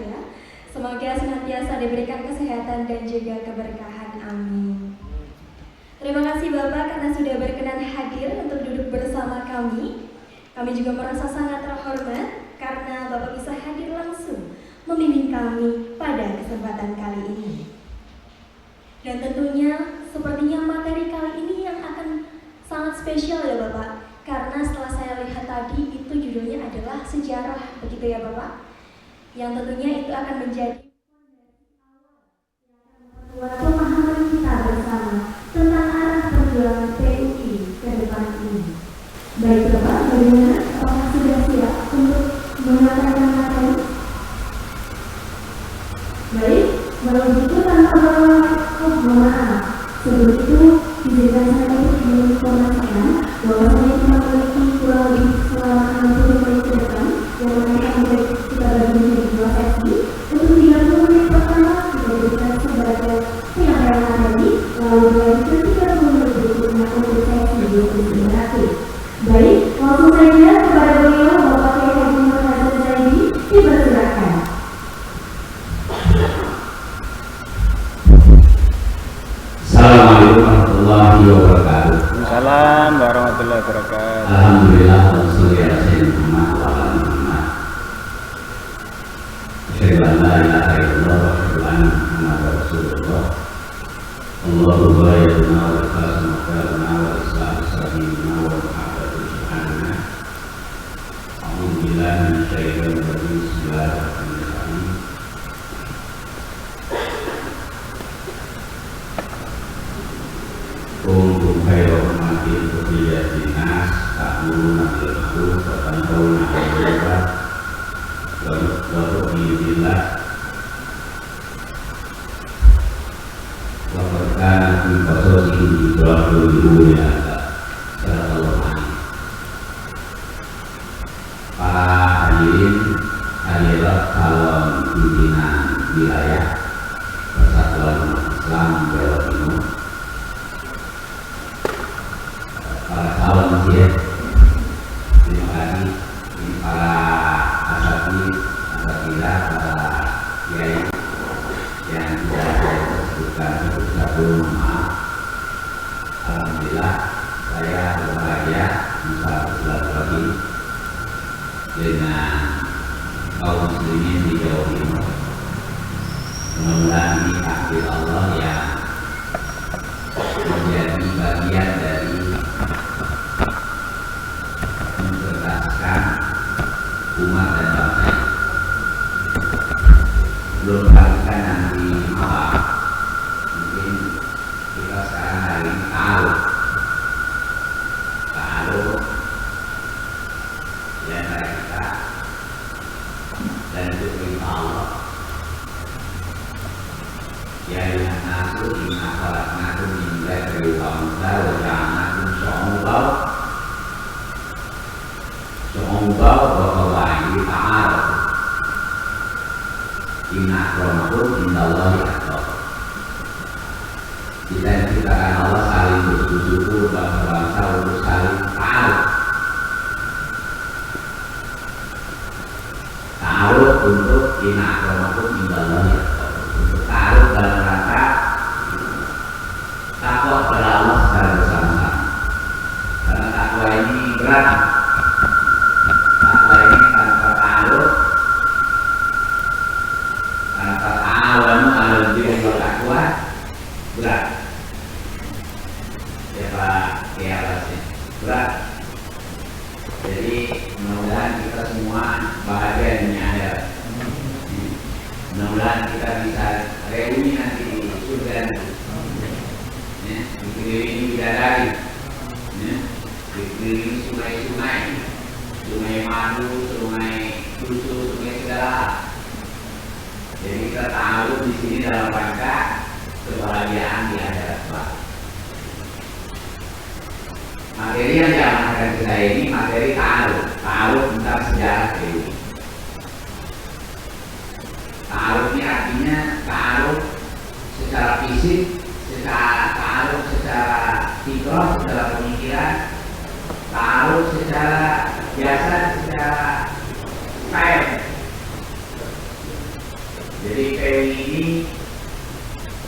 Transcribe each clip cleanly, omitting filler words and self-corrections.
ya. Semoga senantiasa diberikan kesehatan dan juga keberkahan. Amin. Terima kasih Bapak karena sudah berkenan hadir untuk duduk bersama kami. Kami juga merasa sangat terhormat karena Bapak bisa hadir langsung membimbing kami pada kesempatan kali ini. Dan tentunya sepertinya materi kali ini yang akan sangat spesial ya Bapak. Karena setelah saya lihat tadi itu judulnya adalah sejarah, begitu ya Bapak? Yang tentunya itu akan menjadi membuat pemahaman kita bersama tentang arah perjuangan PUI ke depan ini. Baik Bapak, bagaimana? Apakah sudah siap untuk menyampaikan materi? Baik, kalau begitu tanpa mohon maaf. Sebelum itu, izinkan saya untuk menginformasikan bahwa saya cuma memiliki kurang lebih selama 60 menit ke depan yang mana kita bagi menjadi 2 sesi. Untuk 30 menit pertama kita berikan sebagai penyampaian materi, lalu dilanjutkan 30 menit berikutnya untuk sesi diskusi interaktif. Baik, langsung saja kepada beliau Bapak Kiai Haji Muhammad Hasan Zaidi, dipersilakan. Assalamualaikum warahmatullahi wabarakatuh. Waalaikumsalam warahmatullahi wabarakatuh. Alhamdulillah wassalatu wassalamu ala Muhammad. Asyhadu an la ilaha illallah wa asyhadu anna Muhammadar Rasulullah. Allahumma bayyinna wa qasna wa islam sabina wa muhabbatu subhana. A'udzu billahi minasyaitonir rajim. Bismillahirrahmanirrahim. Kuntum khairu ummatin ukhrijat lin-nas ta'muruna bil ma'ruf wa tanhauna 'anil munkar wa tu'minuna billah wa qad kana fi qasasihim ibratun ya sallallahu alaihi. Para hadirin adalah calon pimpinan wilayah Persatuan Umat Islam Jawa Timur. Para calon masjid, terima kasih. Ini para asatidz, para kiai yang tidak saya sebutkan satu maaf. Alhamdulillah saya berbahagia bisa bersilaturahmi dengan kaum muslimin di Jawa Timur. Mudah-mudahan ini takdir Allah yang menjadi bagian dari mencerdaskan umat dan bangsa. Belum kalikan nanti malam, mungkin kita sekarang hari ini taruh di antara kita dan itu perintah Allah. Ya ayuhan nasu inna khalaqnakum min dzakarin wa untha wa ja'alnakum syu'uban wa qabaila ta'arafu. Inna akramakum indallahi atqakum. Kita diciptakan Allah saling bersyukur bangsa-bangsa untuk saling ta'aruf untuk inna akramakum indallahi atqakum. Taruh dalam rangka takwa kepada Allah secara bersama-sama. Karena takwa ini berat. Takwa ini tanpa taruh, tanpa ta'awanu 'alal birri wal taqwa berat. Ya Pak, ya pasti berat. Jadi mudah-mudahan kita semua bahagia dunia akhirat. Mudah-mudahan kita bisa reuni nanti di surga nanti. Ya, dikelilingi bidadari, ya, dikelilingi sungai-sungai, sungai madu, sungai susu, sungai segala. Jadi kita tahu di sini dalam rangka kebahagiaan di akhirat. Materi yang diamankan kita ini materi taruh tentang sejarah ini. Ta'aruf ini artinya ta'aruf secara fisik, ta'aruf secara fitrah, secara pemikiran, ta'aruf secara biasa, secara kain. Jadi PWI ini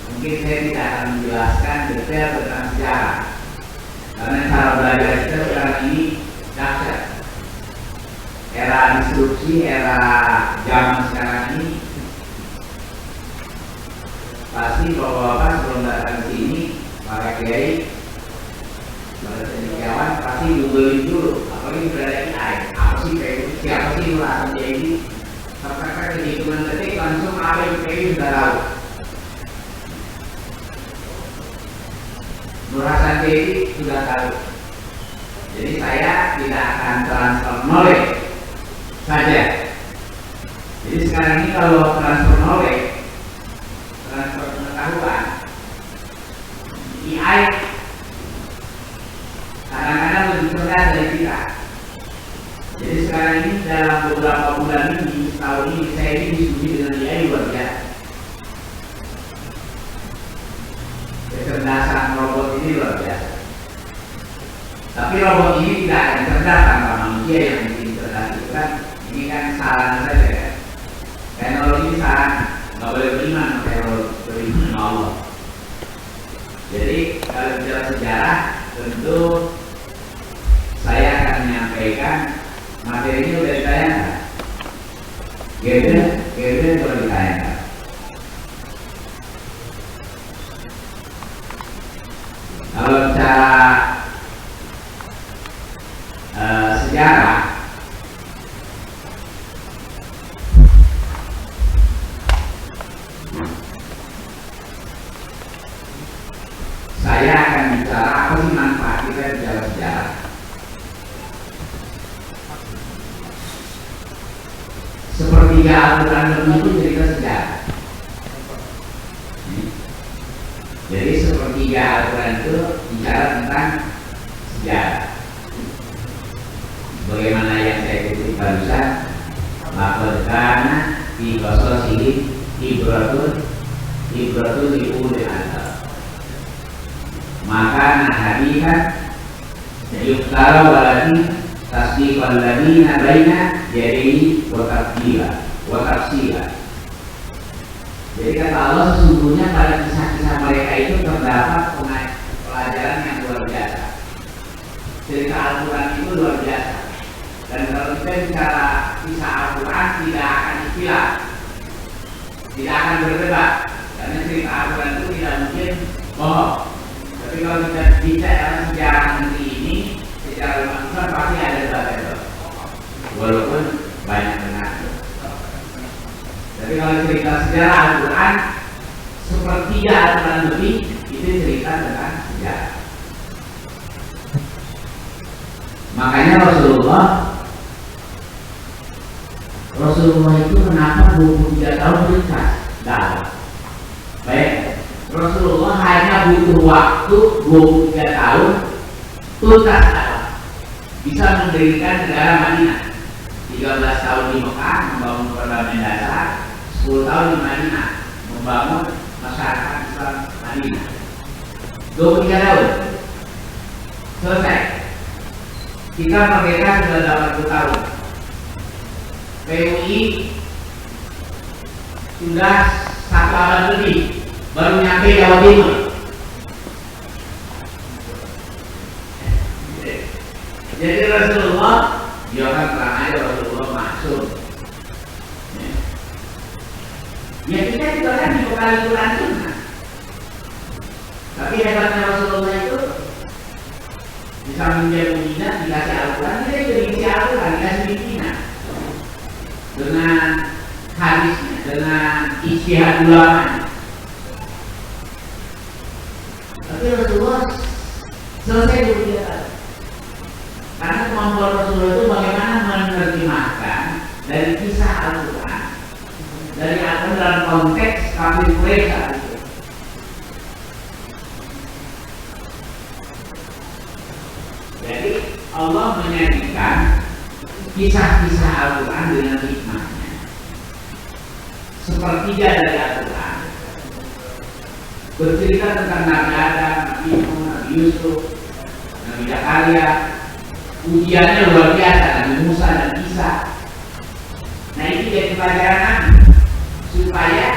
mungkin saya tidak akan menjelaskan detail tentang sejarah, karena cara belajar kita sekarang ini dahsyat. Era disrupsi, era zaman sekarang ini, pasti bapak-bapak sebelum datang ke sini, para kiai, para cendekiawan pasti googling dulu, apalagi berada di AI, apa sih PWI, siapa sih Nur Hasan Jaidi, karena hitungan detik langsung apa yang PWI sudah tahu. Nur Hasan Jaidi sudah tahu. Jadi saya tidak akan transfer knowledge saja. Jadi sekarang ini kalau transfer knowledge, transfer pengetahuan, AI kadang-kadang lebih cerdas dari kita. Jadi sekarang ini dalam beberapa bulan ini, tahun ini saya ini diskusi dengan AI luar biasa. Kecerdasan robot ini luar biasa. Tapi robot ini tidak akan cerdas tanpa manusia yang bikin cerdas itu kan. Ini kan sarana saja kan. Teknologi ini sarana, nggak boleh beriman sama teknologi, beriman sama Allah. Jadi kalau bicara sejarah, tentu saya akan menyampaikan materinya sudah ditayangkan. Gitu sudah ditayangkan. Kalau bicara sejarah, saya akan bicara apa sih manfaat kita bicara sejarah. Sepertiga Al-Quran lebih itu cerita sejarah. Jadi sepertiga Al-Quran itu bicara tentang sejarah. Bagaimana yang saya kutip barusan, laqad kana fi qasasihim ibratun li ulil albab. Maka hadithan yuktara waladi tasdiqal ladina baina yadayhi wa tafsila. Jadi kata Allah, sesungguhnya pada kisah-kisah mereka itu terdapat pelajaran yang luar biasa. Cerita Al-Quran itu luar biasa. Dan kalau kita bicara kisah Al-Quran tidak akan istilah, tidak akan berdebat, karena cerita Al-Quran itu tidak mungkin bohong. Tapi kalau kita bicara sejarah negeri ini, secara manusia pasti ada debat, walaupun banyak benar. Tapi kalau cerita sejarah Al-Quran, sepertiga Al-Quran lebih itu cerita tentang sejarah. Makanya Rasulullah itu kenapa 23 tahun berikhlas dakwah. Baik, Rasulullah hanya butuh waktu 23 tahun tuntas dakwah, bisa mendirikan negara Madinah. 13 tahun di Mekah membangun perdamaian dasar, 10 tahun di Madinah membangun masyarakat Islam Madinah. 23 tahun selesai. Kita merdeka sudah 80 tahun. PUI sudah 1 abad lebih baru nyampe Jawa Timur. Jadi Rasulullah, dia kan terang aja Rasulullah masuk. Ya kita juga kan dibekali Quran Sunnah. Tapi hebatnya Rasulullah itu bisa menjadi minat dikasih Al-Quran, dia juga dikasih Al-Quran, dikasih pimpinan dengan hadisnya, dengan ijtihad ulama. Tapi Rasulullah selesai dulu dia. Karena kemampuan Rasulullah itu bagaimana menerjemahkan dari kisah Al-Quran, dari Al-Quran dalam konteks kafir Quraisy saat itu. Jadi Allah menyajikan kisah-kisah Al-Quran dengan hikmahnya. Sepertiga dari Al-Quran bercerita tentang Nabi Adam, Nabi Nuh, Nabi Yusuf, Nabi Zakaria. Ujiannya luar biasa, Nabi Musa dan Isa. Nah ini jadi pelajaran Nabi supaya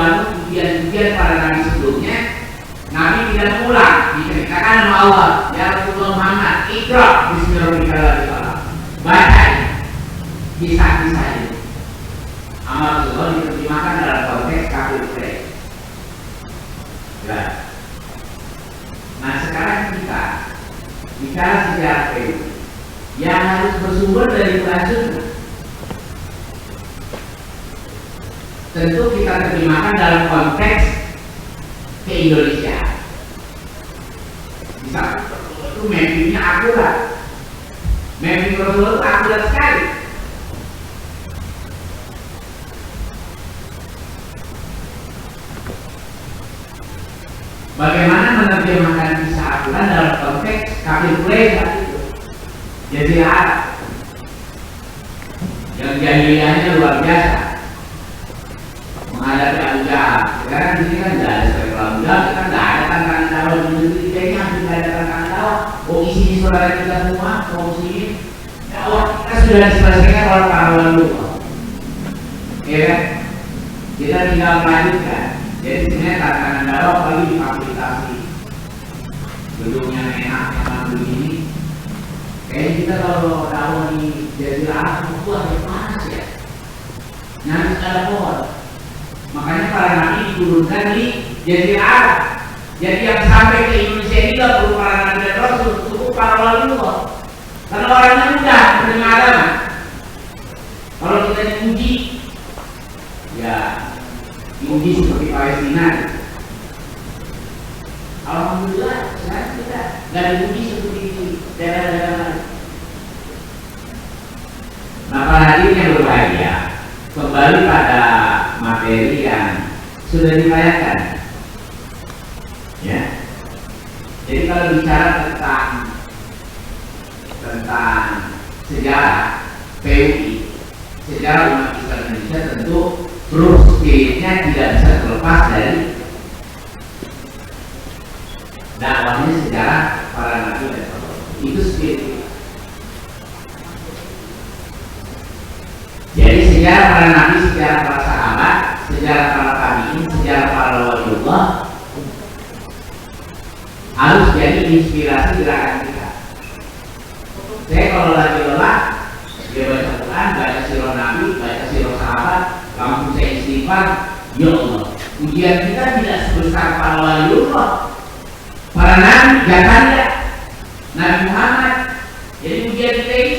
bangun ujian-ujian para nabi sebelumnya, Nabi tidak mengulang, diceritakan sama Allah, ya Rasulullah Muhammad, Iqra bismillahirrahmanirrahim. Baca kisah-kisah itu. Amal Rasulullah diterjemahkan dalam konteks kafir Quraisy. Ya. Nah sekarang kita bicara sejarah PUI yang harus bersumber dari Quran Sunnah. Tentu kita terjemahkan dalam konteks ke Indonesia. Bisa itu mappingnya akurat. Mapping Rasulullah itu akurat sekali. Bagaimana menerjemahkan kisah Al-Quran dalam konteks kafir Quraisy saat itu? Jadi Arab yang jahiliyahnya luar biasa menghadapi Abu Jahal. Sekarang di sini kan tidak ada seperti Abu Jahal, kita tidak ada tantangan dakwah di negeri kita ini, hampir tidak ada tantangan dakwah. Oh isi saudara kita semua, kaum muslimin, dakwah kita sudah diselesaikan oleh para wali. Ya kan? Kita tinggal melanjutkan. Jadi sebenarnya tantangan dakwah lagi difasilitasi. Gedungnya enak, nyaman begini. Kayaknya kita kalau dakwah di Jazirah Arab itu ada panas ya. Nyaris ada pohon. Makanya para nabi diturunkan di Jazirah Arab. Jadi yang sampai ke Indonesia ini tidak perlu para nabi dan rasul, cukup para wali Allah. Karena orangnya mudah menerima agama. Kalau kita diuji, ya diuji seperti Palestina. Alhamdulillah, sekarang kita nggak diuji seperti daerah-daerah lain. Nah, para hadirin yang berbahagia, kembali pada materi yang sudah dibayangkan. Ya. Jadi kalau bicara tentang sejarah PUI, sejarah umat Islam Indonesia, tentu ruh spiritnya tidak bisa terlepas dari dakwahnya sejarah para nabi dan rasul. Itu spirit. Jadi sejarah para nabi, sejarah para sahabat, sejarah para tabi'in, sejarah para waliullah harus jadi inspirasi gerakan kita. Saya kalau lagi lelah, dia baca Quran, baca sirah nabi, baca sirah sahabat, langsung saya istighfar. Ya Allah, ujian kita tidak sebesar para waliullah, para nabi, jakanda, Nabi Muhammad. Jadi ujian kita ini,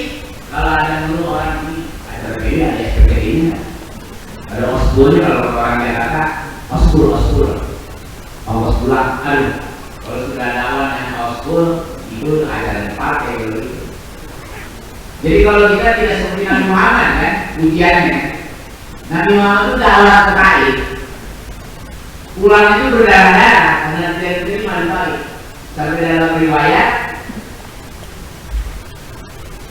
kalau ada dulu orang ini, ada begini, ada seperti ini, ada osbulnya. Kalau orang Jakarta, osbul, aduh. Kalau sudah ada awan yang osbul, itu ajaran pakai begitu. Jadi kalau kita tidak seperti Nabi Muhammad kan, ujiannya, Nabi Muhammad itu dakwah ke Taif, pulang itu berdarah-darah karena tidak diterima di Taif. Sampai dalam riwayat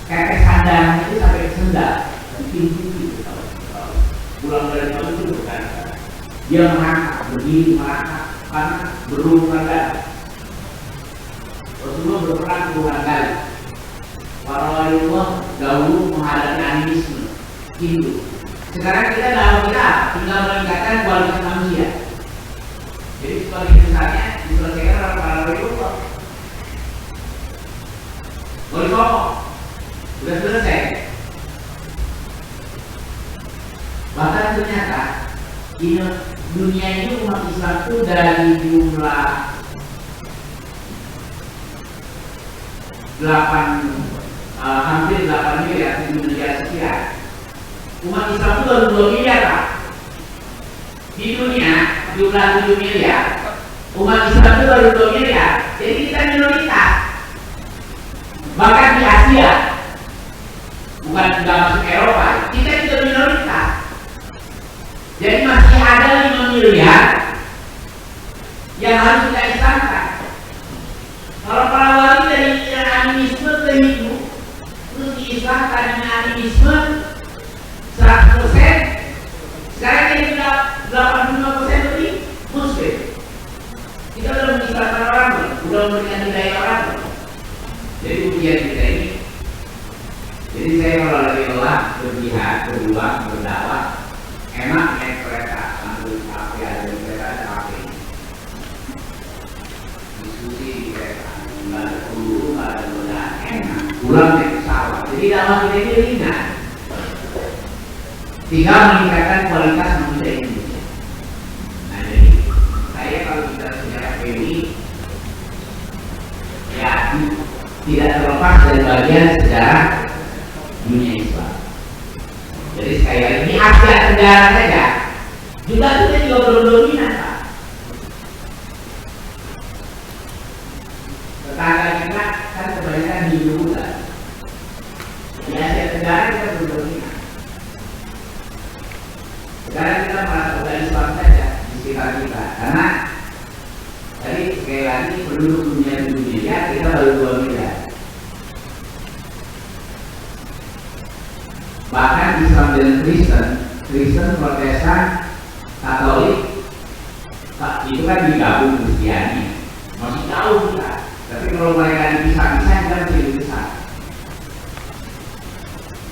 kepek sandalnya itu sampai ke sendal, tinggi. Pulang dari Taif itu berdarah. Dia merangkak, berdiri merangkak, karena berulang kali. Rasulullah berperang berulang kali. Para waliullah dahulu menghadapi animisme Hindu. Sekarang kita dalam kita tinggal meningkatkan kualitas manusia. Jadi sebagai misalnya diselesaikan oleh para waliullah. Boleh pokok sudah selesai. Bahkan ternyata dunia ini umat Islam itu dari jumlah hampir 8 miliar, 7 miliar sekian. Umat Islam itu baru 2 miliar Pak. Di dunia jumlah 7 miliar, umat Islam itu baru 2 miliar. Jadi kita minoritas. Bahkan di Asia, bukan tidak masuk Eropa, kita juga minoritas. Jadi masih ada 5 miliar yang harus kita islamkan. Kalau para wali dari animisme ke Hindu, terus diislamkan dengan animisme 100%, sekarang jadi 85% lebih muslim. Kita sudah mengislamkan orang, sudah memberikan hidayah orang. Jadi ujian kita ini. Jadi saya kalau lagi lelah, berjihad, berjuang, berdakwah, enak naik kereta, ambil apa ada dakwah kita ini ringan, tinggal meningkatkan kualitas manusia Indonesia. Nah, jadi saya kalau bicara sejarah PWI, ya tidak terlepas dari bagian sejarah dunia Islam. Jadi sekali lagi ini Asia Tenggara saja, juga kita juga belum dominan, Pak. Tetangga kita kan kebanyakan Hindu Buddha. Di Asia Tenggara kita belum dominan. Sekarang kita merasa udah Islam saja di sekitar kita, karena tadi sekali lagi penduduk dunia kita baru 2 miliar. Bahkan Islam dan Kristen, Protestan, Katolik, itu kan digabung Kristiani, masih jauh kita. Tapi kalau mereka dipisah-pisah kita masih lebih besar.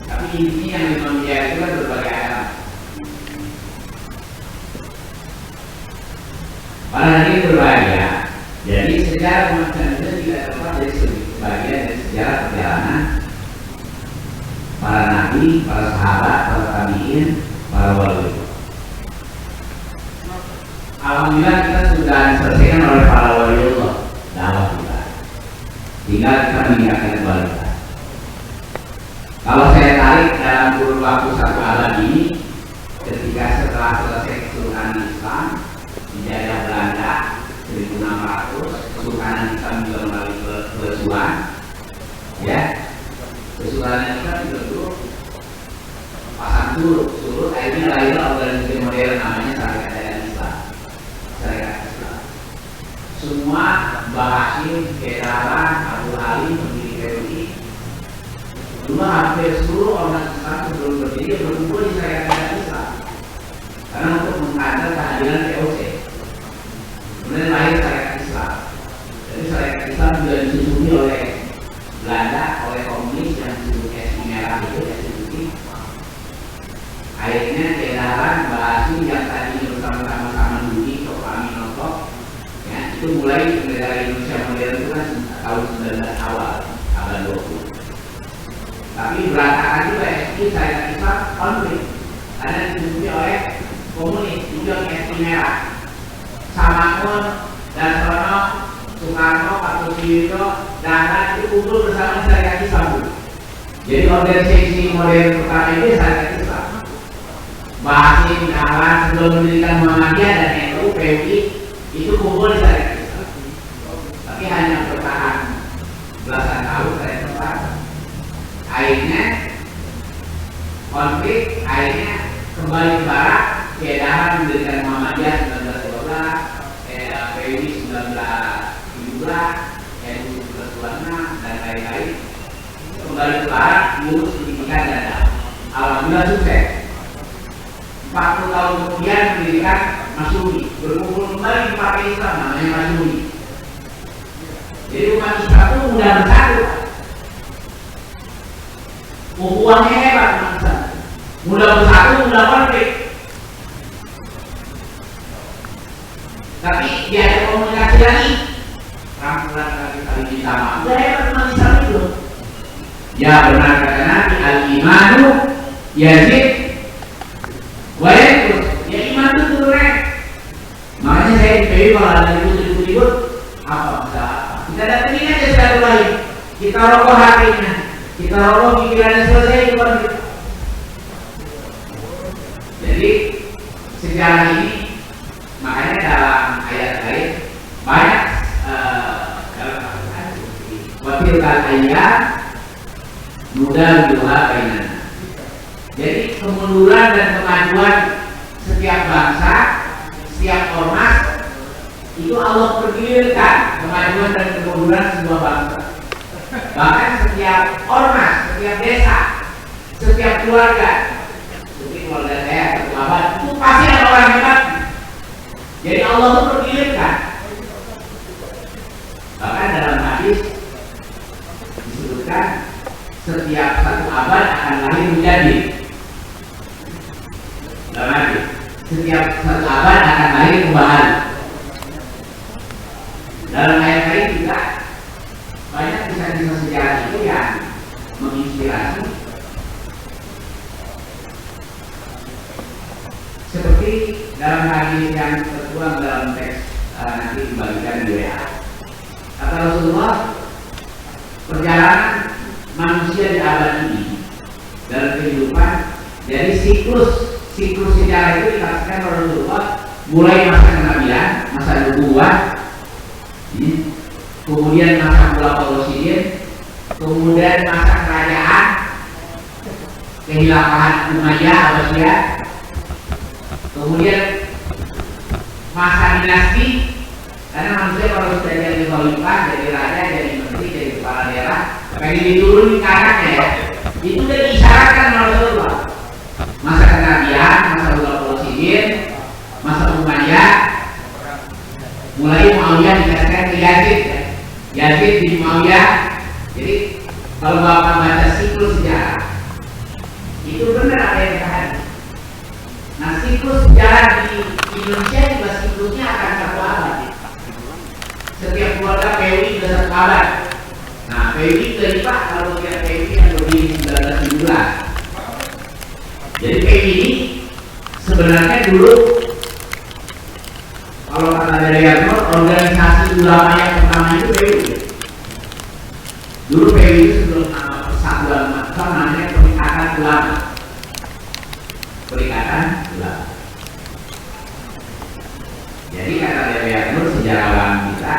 Tapi ini yang 5 miliar itu kan berbagai agama. Pada hari berbahaya. Jadi sejarah umat Indonesia tidak terlepas dari sebagian dari sejarah perjalanan para nabi, para sahabat, para tabi'in, para wali. Alhamdulillah kita sudah diselesaikan oleh para waliullah dakwah kita. Tinggal kita meningkatkan kualitas. Kalau saya tarik dalam kurun waktu 1 abad ini, ketika setelah selesai kesultanan Islam dijajah Belanda 1600, kesultanan Islam juga melalui Kesultanan, ya. Kesultanan Islam juga dulu pasang surut, akhirnya lahirlah organisasi modern namanya Syarikat Islam. Syarikat Islam. Semua Bahasim, Kedaran, Abu Ali, pendiri PWI, dulu hampir seluruh ormas Islam sebelum berdiri berkumpul di Syarikat Islam karena untuk mengkader kehadiran VOC. Kemudian lahir Syarikat Islam. Jadi Syarikat Islam juga disusupi oleh Belanda, oleh komunis yang disebut SI merah itu, SI. Akhirnya Kedaran, Bahasim yang tadi bersama-sama Dudi, Topami, Notok, ya, itu mulai negara Indonesia modern itu kan tahun 19 awal, abad 20. Tapi berantakan juga SI, Syarikat Islam konflik karena disusupi oleh komunis, juga SI merah. Samakun, Dasrono, Soekarno, Pak Susilo, Dahlan itu kumpul bersama Syarikat Islam. Jadi organisasi modern pertama itu Syarikat Islam. Bahasim, Dahlan sebelum mendirikan Muhammadiyah dan NU, PWI itu kumpul di Syarikat Islam. Tapi hanya bertahan belasan tahun Syarikat Islam. Akhirnya konflik, akhirnya kembali ke barat. Dahlan mendirikan Muhammadiyah 1912, PWI 1917, NU 1926 dan lain-lain. Kembali ke barat, ngurus pendidikan dan dakwah. Alhamdulillah sukses. 40 tahun kemudian mendirikan Masyumi, berkumpul kembali di partai Islam namanya Masyumi. Jadi umat Islam itu mudah bersatu. Ukhuwahnya hebat umat Islam. Mudah bersatu, mudah konflik. Tapi dia ada komunikasi lagi. Rangkulan kali ini sama. Udah hebat umat Islam itu. Ya benar kata Nabi, al-imanu yazid wa yanqus. Ya iman itu turun. Makanya saya di PWI kalau ada ribut-ribut apa masalah? Kita datengin aja satu lain. Kita rokok hatinya, kita rokok pikirannya, selesai itu konflik. Jadi sejarah ini makanya dalam ayat lain banyak dalam Al-Quran wakil ayat mudah juga kainan. Jadi kemunduran dan kemajuan setiap bangsa, setiap ormas itu Allah pergilirkan kemajuan dan kemunduran sebuah bangsa. Bahkan setiap ormas, setiap desa, setiap keluarga, seperti keluarga saya, keluarga itu pasti ada orang hebat. Jadi Allah itu pergilirkan. Bahkan dalam hadis disebutkan setiap satu abad akan lahir menjadi. Dalam hadis setiap satu abad akan lahir kembali. Dalam ayat lain juga banyak kisah-kisah sejarah itu yang menginspirasi dalam hadis yang tertuang dalam teks nanti dibagikan di WA. Kata Rasulullah, perjalanan manusia di abad ini dalam kehidupan, jadi siklus sejarah itu dikatakan oleh Rasulullah mulai masa kenabian, masa nubuwah, kemudian masa khulafaur rasyidin, kemudian masa kerajaan kehilafahan Umayyah Abbasiyah, kemudian masa dinasti, karena manusia kalau sudah jadi khalifah, jadi raja, jadi menteri, jadi kepala daerah, pengen diturunin ke anaknya ya, itu sudah diisyaratkan oleh Rasulullah. Masa kenabian, masa khulafaur rasyidin, masa Umayyah, mulai Muawiyah dikasihkan ke Yazid ya. Yazid bin Muawiyah. Jadi kalau Bapak baca siklus sejarah, itu benar apa yang dikatakan. Nah, siklus sejarah di Indonesia juga siklusnya akan satu abad. Setiap keluarga PWI sudah satu abad. Nah, PWI kelipat kalau setiap PWI yang berdiri 1917. Jadi PWI ini sebenarnya dulu, kalau kata dari Yarmur, organisasi ulama yang pertama itu PWI. Dulu PWI itu sebelum nama persatuan Makkah namanya Perikatan Ulama. Perikatan Ulama. Jadi kata dari Yarmur, sejarawan kita,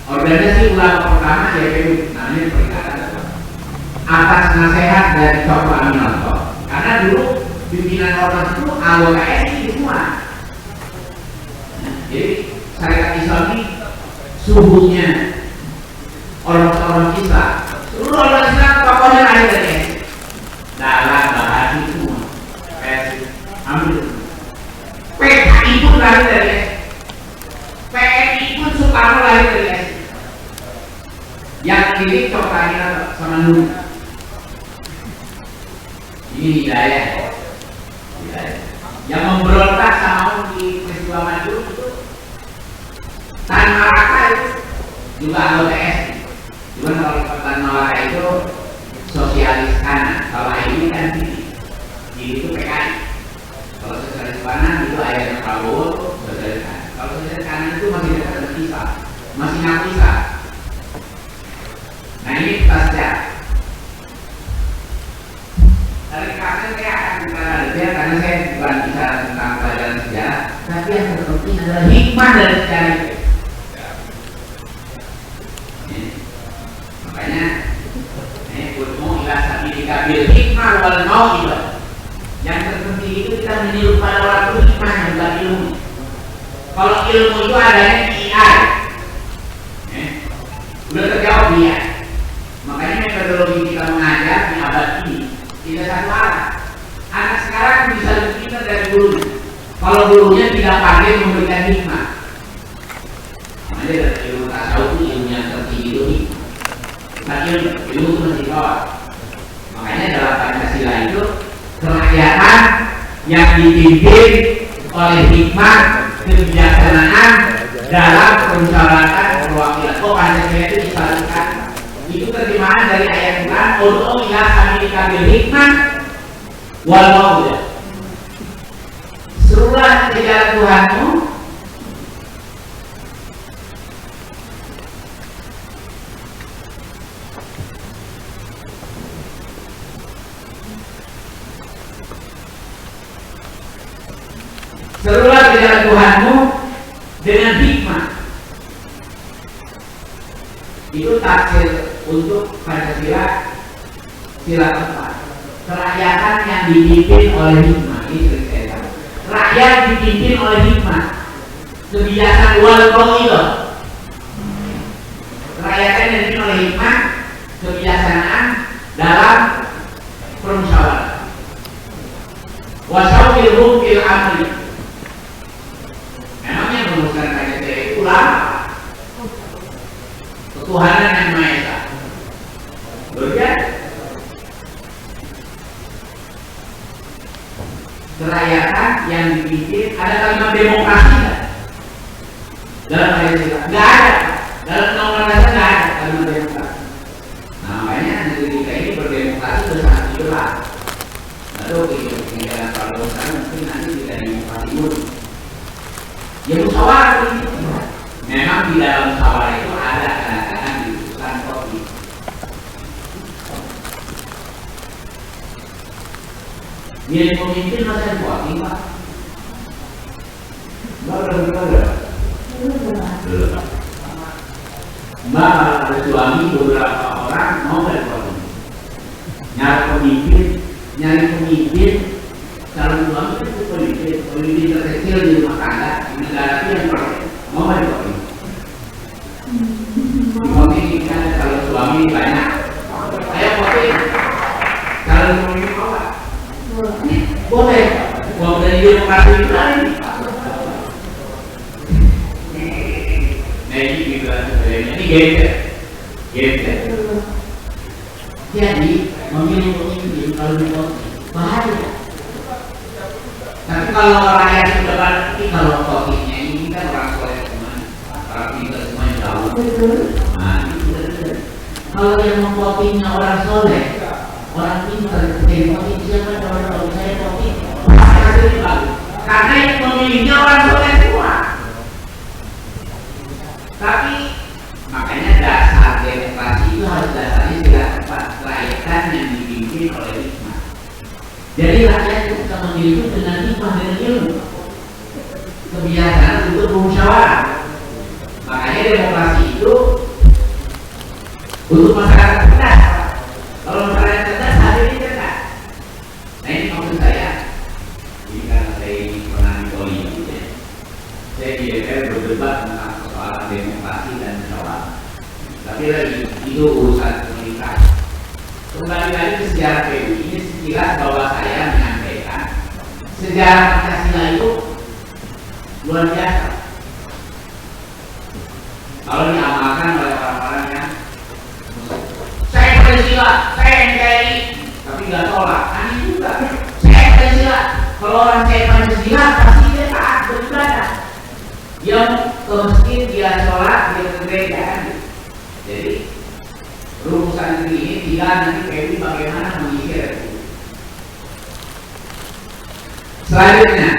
organisasi ulama pertama ya PWI, namanya Perikatan Ulama. Atas nasihat dari Cokro Aminoto, karena dulu pimpinan ormas itu anggota SI semua. Jadi syariat Islam ini suhunya orang-orang Islam, seluruh orang Islam pokoknya lahir dari SI. Dalam bahasa semua, ambil PKI pun lahir dari SI, PNI pun Soekarno lahir dari SI. Yang ini Cokro sama Nur. Ini hidayah. Yang memberontak sama di peristiwa Madiun itu Tan Malaka itu juga anggota SI. Cuma kalau Tan Malaka itu sosialis kanan, kalau ini kan ini itu PKI. Kalau sosialis kanan itu ayahnya Prabowo, sosialis kanan. Kalau sosialis kanan itu masih dekat Islam, masih ngaku Islam. Nah ini kita sejarah. Dari kakak saya akan bicara lebih karena saya bukan bicara tentang pelajaran sejarah, tapi yang terpenting adalah hikmah dari sejarah itu. Makanya, ilmu ila sabilika bil hikmah wal mau'izah. Yang terpenting itu kita meniru pada orang itu hikmahnya bukan ilmu. Kalau ilmu itu adanya di AI, udah terjawab dia. Makanya metodologi kita mengajar di abad ini tidak satu arah. Anak sekarang bisa lebih pintar dari gurunya. Kalau gurunya tidak pandai memberikan hikmah. Makanya dari ilmu tasawuf itu ilmu yang tertinggi itu hikmah. Bukan ilmu itu masih bawah. Makanya dalam Pancasila itu kerakyatan yang dipimpin oleh hikmah kebijaksanaan dalam permusyawaratan perwakilan. Oh, Pancasila itu disatukan. Itu terjemahan dari ayat Quran, "Ud'u ila sabilika bil hikmah wal mau'izah." Serulah ke jalan Tuhanmu serulah ke jalan Tuhanmu dengan hikmah. Itu tafsir untuk Pancasila sila keempat. Kerakyatan yang dipimpin oleh hikmah. Ini sering saya tahu. Rakyat dipimpin oleh hikmah. Kebiasaan wal mau'izah. Kerakyatan yang dipimpin oleh hikmah, kebiasaan dalam permusyawaratan. Wasyawirhum fil amri. Memangnya merumuskan Pancasila itu lama. Ketuhanan yang Maha Esa. Berbiasa. Kerakyatan yang dipimpin, ada kalimat demokrasi nggak? Dalam Pancasila nggak ada. Dalam undang-undang dasar nggak ada kalimat demokrasi. Nah makanya negeri kita ini berdemokrasi sudah sangat jelas. Lalu kehidupan Prabowo sekarang mungkin dari Bupati Timur. Ya musyawarah ini. Memang di dalam musyawarah itu ada kadang-kadang diusulkan kopi. Milih pemimpin masa kopi Pak? Belum. Mbak kalau ada suami beberapa orang mau dari kopi. Nyari pemimpin calon suami itu pemimpin terkecil di rumah tangga di negara itu yang mau dari kopi. Di kopi kita ada calon suami banyak. Ayo kopi. Calon suami mau nggak? Boleh. Uang dari demokrasi itu ini. Nah ini gitu sebenarnya ini game. Jadi memilih pemimpin kalau di kopi bahaya. Tapi kalau rakyat sudah berarti kalau kopinya ini kan orang soleh semua, orang pintar semua yang tahu. Nah itu benar. Kalau yang mengkopinya orang soleh, orang pintar jadi kopi siapa orang tahu saya kopi. Karena yang memilihnya orang soleh semua. Tapi makanya dasar demokrasi itu harus dasarnya sudah tepat kerakyatan yang dipimpin oleh hikmah. Jadi rakyat kita memilih itu dengan hikmah dan ilmu, kebiasaan untuk bermusyawarah. Makanya demokrasi itu untuk masyarakat cerdas. Kalau masyarakat cerdas, hari ini cerdas. Nah ini maksud saya. Ini karena saya ini pernah di politik ya. Saya di DPR berdebat tentang persoalan demokrasi dan musyawarah. Tapi lagi itu urusan pemerintah. Kembali lagi ke sejarah PBI ini sekilas bahwa saya menyampaikan sejarah Pancasila itu luar biasa. Kalau diamalkan oleh orang-orang yang saya Pancasila, saya NKRI, tapi nggak tolak, aneh juga. Saya Pancasila, kalau orang saya Pancasila pasti dia taat beribadah. Dia ke masjid, dia sholat, dia ke gereja kan. Jadi rumusan negeri ini tinggal nanti PBI bagaimana menyisir. Selanjutnya,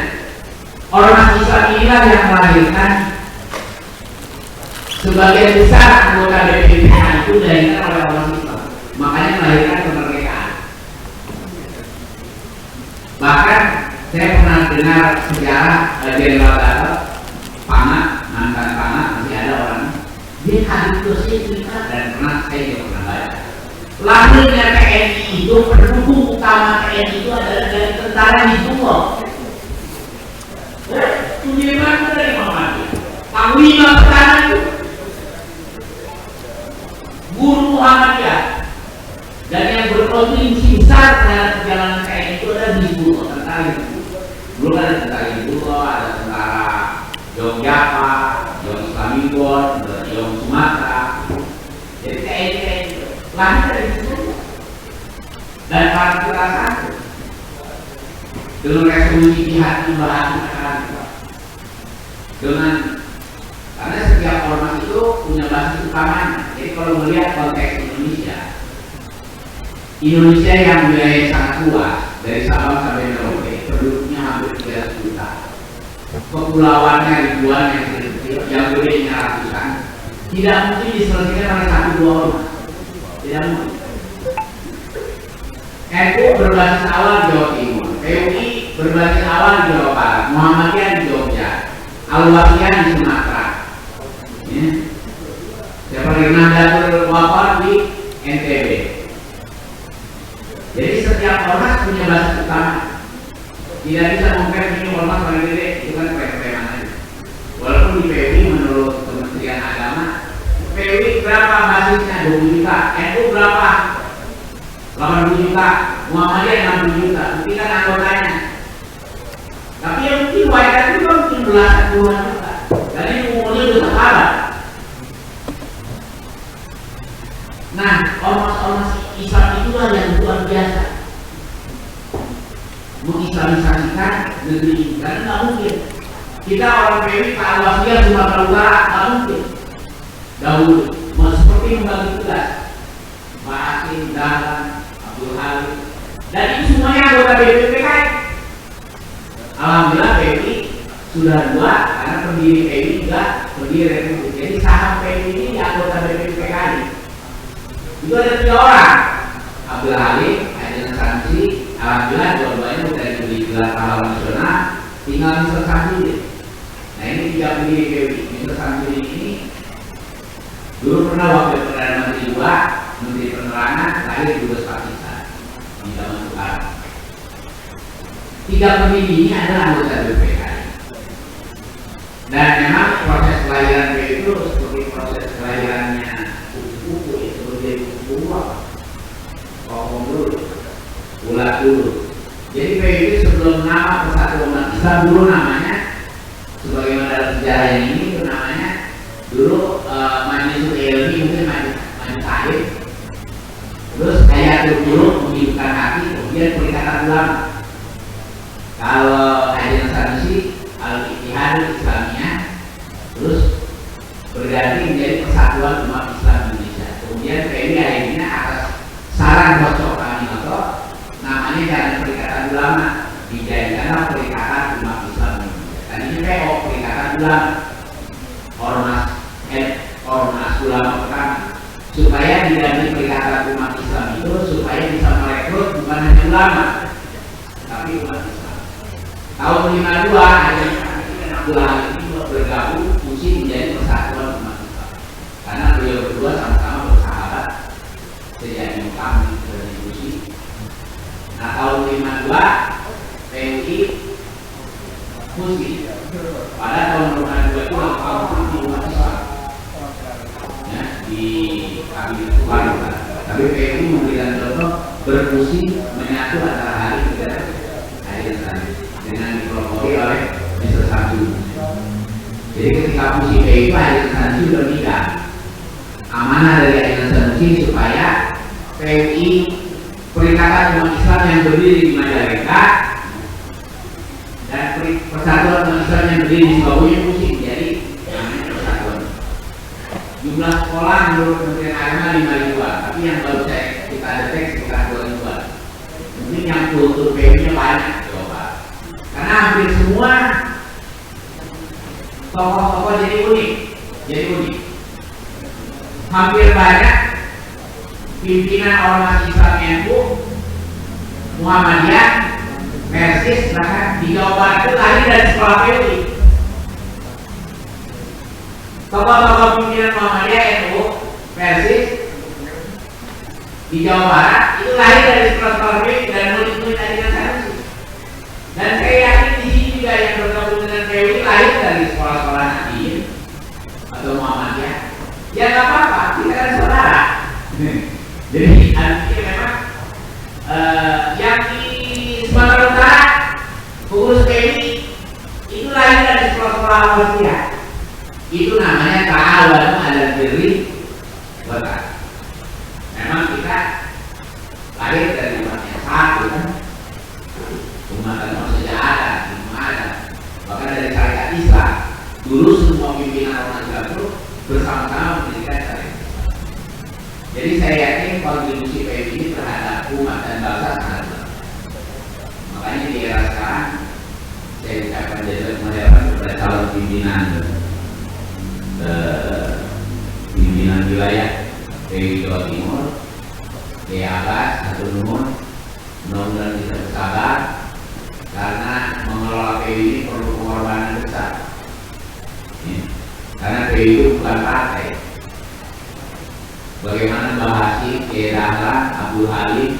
ormas Islam inilah yang melahirkan sebagian besar anggota BPIP itu dilahirkan oleh ormas Islam. Makanya melahirkan kemerdekaan. Bahkan saya pernah dengar sejarah Jenderal Gatot, Pangat, mantan Pangat, masih ada orang dia hadir dosen cerita dan pernah saya juga pernah baca. Lahirnya TNI itu pendukung utama TNI itu adalah dari tentara Hizbullah. Sudirman itu dari Muhammadiyah. Panglima pertahanan itu guru Muhammadiyah. Dan yang berkontribusi besar terhadap perjalanan TNI itu adalah Hizbullah, tentara Hizbullah. Belum ada tentara Hizbullah, ada tentara Yogyakarta, Yong Islamibon, Yong Sumatera. Jadi TNI lahir dari situ. Dan para kita satu dengan resolusi jihad bahasa dengan karena setiap ormas itu punya basis utamanya. Jadi kalau melihat konteks Indonesia yang wilayah sangat luas dari Sabang sampai Merauke, penduduknya hampir 300 juta. Kepulauannya ribuan yang kecil, yang gedenya ratusan, tidak mungkin diselesaikan oleh 1-2 ormas. Tidak mungkin. NU berbasis awal di Jawa Timur, PUI berbasis awal di Jawa Barat, Muhammadiyah di Jogja, Al-Wathiyah di Sumatera. Ya. Seperti Nahdlatul Wafat di NTB. Jadi setiap ormas punya basis utama. Tidak bisa mengklaim ini ormas paling gede, itu kan klaim-klaiman aja. Walaupun di PUI menurut Kementerian Agama, PUI berapa basisnya? 20 juta. NU berapa? 80 juta. Muhammadiyah 60 juta. Buktikan anggotanya. Tapi yang mungkin wajar itu mungkin belasan puluhan juta. Jadi umurnya sudah sahabat. Nah, ormas-ormas Islam itulah yang luar biasa mengislamisasikan negeri ini. Karena nggak mungkin kita orang PWI ke Al-Wathiyah Sumatera Utara, nggak mungkin. Dahulu seperti membagi tugas Masin, Dahlan, Abdul Halim, dan itu semuanya anggota BPPK. Alhamdulillah PWI sudah 2 karena pendiri PWI juga pendiri Republik. Jadi saham PWI ini anggota BPPKI itu ada 3 orang, Abdul Halim, Haji Sanusi. Alhamdulillah dua-duanya sudah diberi gelar pahlawan nasional, tinggal Mr. Samsudin. Nah ini 3 pendiri PWI. Mr. Samsudin ini dulu pernah wakil Perdana Menteri 2, Menteri Penerangan, lahir di Brebes Pakistan di zaman Soekarno. 3 pendiri ini adalah anggota BPPKI. Dan memang proses kelahiran PWI itu seperti proses kelahirannya kupu-kupu, ya seperti kupu-kupu apa? Kokong dulu, ulat dulu. Jadi PWI itu sebelum nama Persatuan Umat Islam dulu namanya, sebagaimana dalam sejarah yang ini itu namanya dulu Majlisul Ilmi, mungkin Majlis Tahir. Terus Hayatul Qulub menghidupkan hati, kemudian Perikatan Ulama. Kalau Haji Sanusi Al-Ittihadul Islamiyah, terus berganti menjadi Persatuan Umat Islam Indonesia. Kemudian PWI akhirnya atas saran Bos Cokro Aminoto namanya jangan Perikatan Ulama, dijadikanlah Perikatan Umat Islam Indonesia. Tadinya PO Perikatan Ulama, ormas ulama pertama, supaya diganti Perikatan Umat Islam itu supaya bisa merekrut bukan hanya ulama tapi umat Islam. Tahun 52 Haji Abdul Halim ini bergabung fungsi menjadi Persatuan Umat Islam karena beliau berdua sama-sama bersahabat sejak di Mekah berdiskusi. Nah tahun 52 PWI fungsi pada tahun 52 itu langsung di umat Islam ya, di kabinet Soekarno. Tapi PWI memberikan contoh berfungsi menyatu antara hari dengan hari dengan dipelopori oleh Mr. Samsudin. Jadi ketika fungsi PWI itu Haji Sanusi bernikah, amanah dari Haji Sanusi supaya PWI Perikatan Umat Islam yang berdiri di Majalengka dan Persatuan Umat Islam yang berdiri di Sukabumi fungsi menjadi namanya Persatuan. Jumlah sekolah menurut Kementerian Agama 5.000-an, tapi yang baru kita detek sekitar 2.000-an. Mungkin yang kultur PWI-nya banyak coba. Karena hampir semua tokoh-tokoh jadi unik. Hampir banyak pimpinan ormas Islam NU, Muhammadiyah, Persis, bahkan di Jawa Barat itu lahir dari sekolah PWI. Tokoh-tokoh pimpinan Muhammadiyah, NU, Persis di Jawa Barat itu lahir dari sekolah PWI dan murid-murid Haji Sanusi. Dan saya yakin di sini juga yang bergabung dengan PWI lahir dari sekolah-sekolah Nahdien atau Muhammadiyah. Ya nggak apa-apa, kita kan saudara. Jadi artinya memang yang di Sumatera Utara pengurus PWI itu lahir dari sekolah-sekolah Muhammadiyah. Itu namanya ta'awanu 'alal birri wa taqwa. Memang kita lahir dari umat yang satu kan, umat manusia ada, semua ada. Bahkan dari syariat Islam dulu semua pimpinan ormas Islam itu bersama-sama mendirikan syariat Islam. Jadi saya yakin kontribusi PWI ini terhadap umat dan bangsa sangat besar. Makanya di era sekarang saya ucapkan jazakumullah kepada calon pimpinan wilayah PWI Jawa Timur, Kiai Abbas, Atur Nuhun, mudah-mudahan bisa bersabar karena mengelola PWI ini perlu pengorbanan besar. Karena PWI itu bukan partai. Bagaimana Mbah Hasyim, Kiai Dahlan, Abdul Halim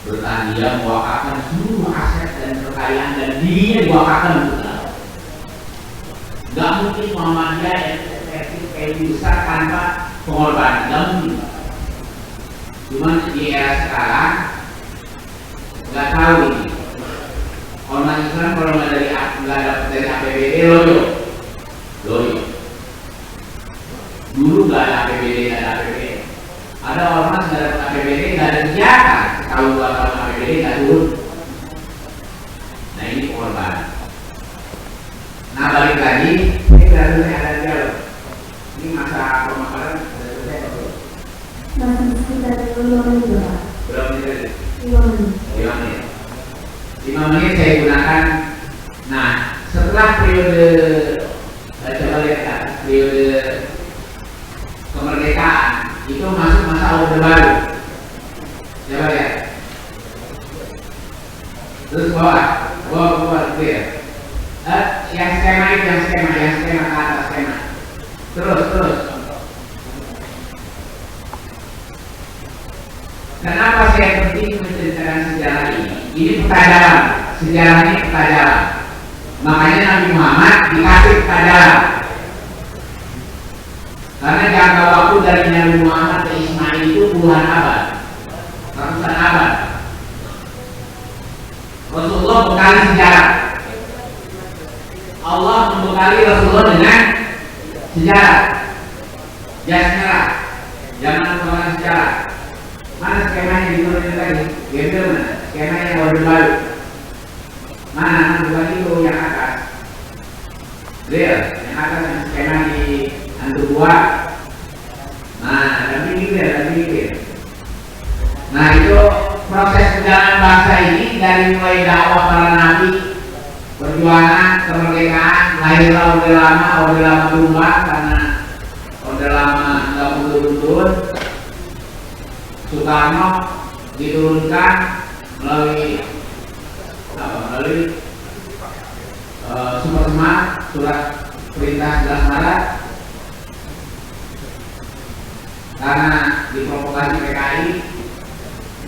bertahan dia mewakafkan seluruh aset dan kekayaan dan dirinya diwakafkan untuk negara. Gak mungkin Muhammadiyah yang PWI besar tanpa pengorbanan, gak mungkin. Cuman di era sekarang nggak tahu ini. Ormas Islam kalau nggak dapat dari APBD loyo. Dulu nggak ada APBD, nggak ada APBD. Ada ormas nggak dapat APBD, nggak ada kegiatan. Kalau 2 tahun APBD nggak turun. Nah ini pengorbanan. Nah balik lagi, ini dari ada dialog. Ini masa pemaparan sudah selesai atau belum? Masih sekitar 5 menit Pak. Berapa menit tadi? 5 menit. 5 menit. 5 menit saya gunakan Nah, setelah periode coba lihat kan, periode kemerdekaan itu masuk masa Orde Baru. Coba lihat. Terus bawah gitu ya. Yang skema itu, yang skema ke atas skema. Terus. Kenapa saya penting menceritakan sejarah ini? Ini peta jalan. Sejarah ini peta jalan. Makanya Nabi Muhammad dikasih peta jalan. Karena jangka waktu dari Nabi Muhammad ke Ismail itu puluhan abad, ratusan abad. Rasulullah bekali sejarah. Allah membekali Rasulullah dengan sejarah. Jas merah. Jangan menggunakan sejarah. Mana skemanya diturunin lagi? Gembel mana? Skemanya yang Orde Baru. Mana? Bukan itu yang atas. Lihat, yang atas yang skema di antum buat. Nah, tapi mikir. Nah, itu proses perjalanan bangsa ini dari mulai dakwah para nabi, perjuangan kemerdekaan, lahirlah Orde Lama tumbang karena Orde Lama nggak betul-betul. Soekarno diturunkan melalui surat perintah 11 Maret karena diprovokasi PKI.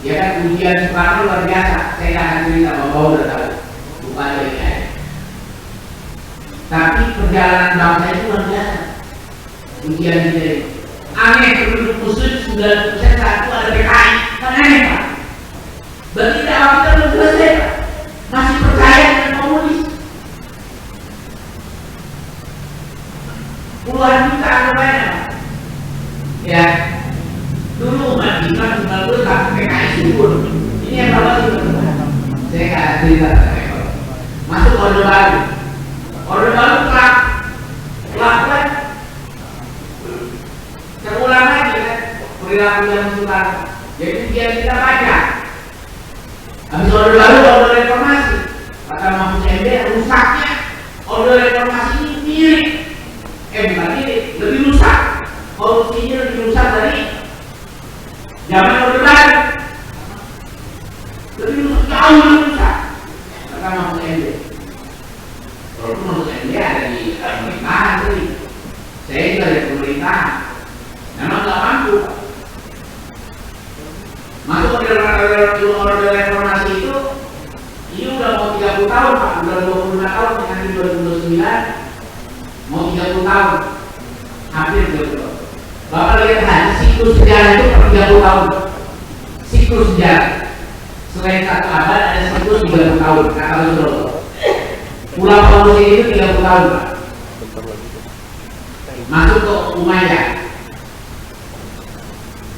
Ya kan, ujian Soekarno luar biasa. Saya akan cerita, Bapak udah tahu. Bukan ini aja. Tapi perjalanan bangsa itu luar biasa. Ujian ini aneh, penduduk muslim 90% satu ada PKI. Kan aneh Pak. Berarti dakwah kita belum selesai Pak. Masih percaya dengan komunis. Puluhan juta anggapannya Pak. Ya, dulu umat Islam cuma dulu tapi PKI subur. Ini yang bawa itu. Saya nggak cerita. Masuk Orde Baru. Orde Baru kelak terulang lagi kan perilaku yang Soekarno. Jadi biar kita baca. Habis Orde Baru, Orde Reformasi. Kata Mahfud MD, rusaknya Orde Reformasi ini mirip. Bukan mirip, lebih rusak. Korupsinya lebih rusak dari zaman Orde Baru. Lebih rusak, jauh lebih rusak. Kata Mahfud MD. Walaupun Mahfud MD ada di pemerintahan tadi. Saya juga ada di pemerintahan. Memang nggak mampu. Masuk Orde Reformasi itu, ini udah mau 30 tahun Pak, udah 25 tahun nanti 2029, mau 30 tahun, hampir 30 tahun. Bapak lihat aja siklus sejarah itu per 30 tahun. Siklus sejarah. Selain satu abad ada siklus 30 tahun. Kata Rasulullah. Pulau Paulus itu 30 tahun Pak. Masuk ke Umayyah.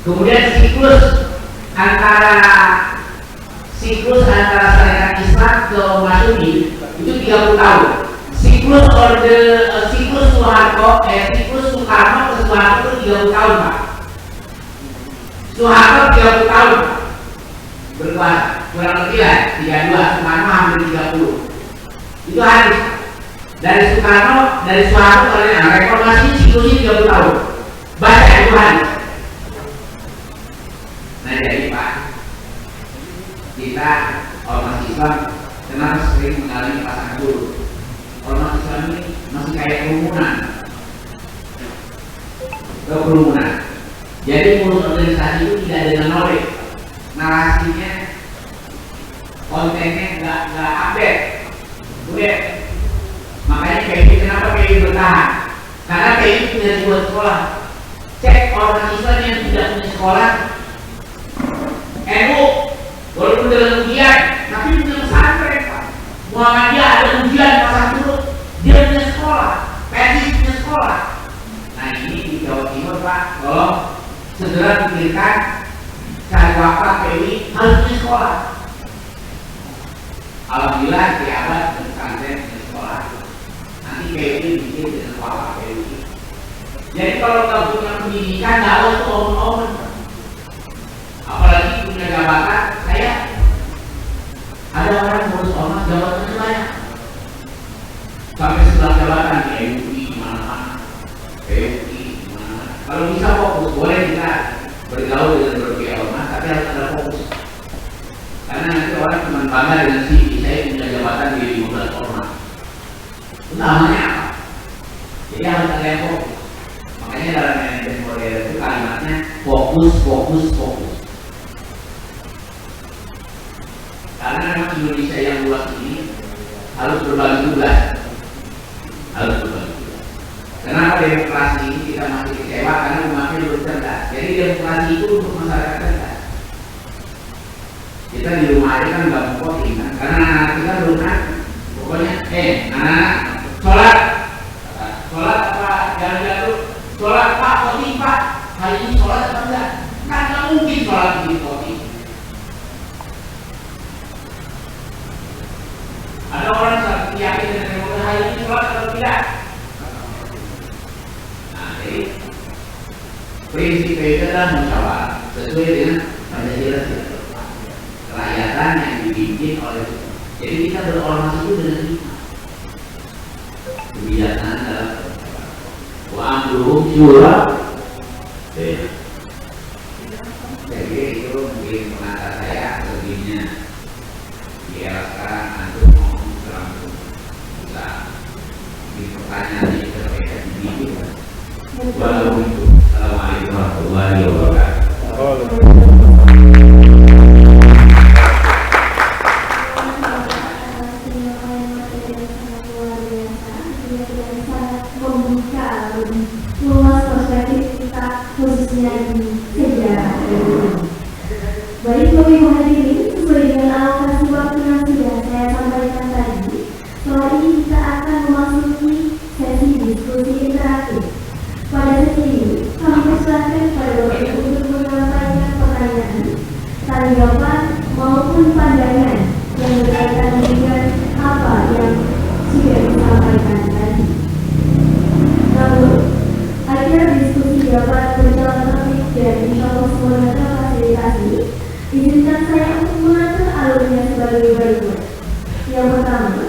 Kemudian siklus antara syariat Islam ke Masyumi itu 30 tahun. Siklus Soekarno ke Soeharto itu 30 tahun Pak. Soeharto 30 tahun berkuasa, kurang lebih lah 32, Soekarno hampir 30. Itu habis. Dari Soeharto kalian reformasi siklusnya 30 tahun. Baca itu habis. Nah jadi Pak, kita ormas Islam kenapa sering mengalami pasangan buruk? Ormas Islam ini masih kayak kerumunan. Jadi urus organisasi itu tidak dengan knowledge, narasinya, kontennya nggak update. Udah, makanya kenapa PI bertahan? Karena PI punya sebuah sekolah. Cek ormas Islam yang tidak punya sekolah. NU walaupun dalam ujian, tapi punya pesantren Pak. Muhammadiyah ada ujian pasang surut, dia punya sekolah. PSI punya sekolah. Nah ini di Jawa Timur Pak, tolong segera pikirkan cari wakaf PI harus punya sekolah. Alhamdulillah di abad pesantren punya sekolah. Nanti PI bikin dengan wakaf PI. Jadi kalau nggak punya pendidikan, dakwah itu omong-omong. Apalagi punya jabatan, saya ada orang ngurus ormas jabatannya banyak. sampai sebelah jabatan PUI mana-mana, PUI mana-mana. Kalau bisa fokus, boleh kita bergaul dengan berbagai ormas, tapi harus ada fokus. Karena nanti orang cuma bangga dengan CV, saya punya jabatan di 15 ormas. Itu namanya apa? Jadi harus ada yang fokus. Makanya dalam manajemen modern itu kalimatnya fokus, fokus, fokus. Karena memang Indonesia yang luas ini harus berbagi tugas, harus berbagi tugas. Kenapa demokrasi ini kita masih kecewa? Karena umatnya belum cerdas. Jadi demokrasi itu untuk masyarakat cerdas. Kita di rumah aja kan nggak mau voting kan? Karena anak kita belum kan. Pokoknya, anak sholat apa? Jangan dulu sholat Pak, voting Pak. Hari ini sholat apa enggak? Kan nggak mungkin sholat di voting. Ada orang yang yakin dengan demokrasi hari ini sholat atau tidak? Nah, jadi prinsip itu adalah musyawarah sesuai dengan Pancasila. Kerakyatan yang dipimpin oleh, jadi kita berormas itu dengan hikmah, kebijaksanaan dalam wa amruhum syura. Jadi itu mungkin pengantar saya lebihnya di era sekarang antum ngomong langsung bisa di pertanyaan ini terkait ini. Walau itu, assalamualaikum warahmatullahi wabarakatuh. Khususnya di sejarah. Baik Bapak Ibu hadirin, sesuai dengan alokasi waktu yang sudah saya sampaikan tadi, setelah ini kita akan memasuki sesi diskusi interaktif. Pada sesi ini, kami persilakan kepada Bapak Ibu untuk menyampaikan pertanyaan, tanggapan maupun pandangan yang berkaitan dengan apa yang sudah disampaikan tadi. Namun, agar diskusi dapat berjalan tertib dan insya Allah semuanya terfasilitasi, izinkan saya untuk mengatur alurnya sebagai berikut. Yang pertama,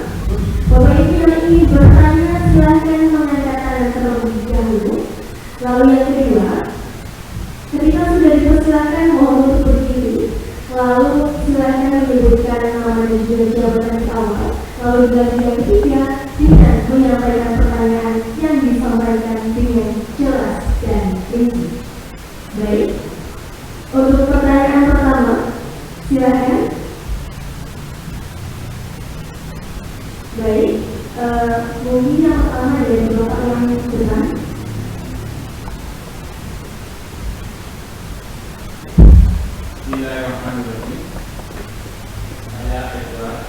Bapak Ibu yang ingin bertanya silahkan mengangkat tangan terlebih dahulu. Lalu yang kedua, ketika sudah dipersilakan mohon untuk berdiri. Lalu silahkan menyebutkan nama dan juga jabatan di awal. Lalu yang ketiga dengan menyampaikan pertanyaan yang disampaikan dengan jelas dan rinci. Baik, untuk pertanyaan pertama, silakan. Baik, mungkin yang pertama dari Bapak yang depan. Bismillahirrahmanirrahim. Saya Edward,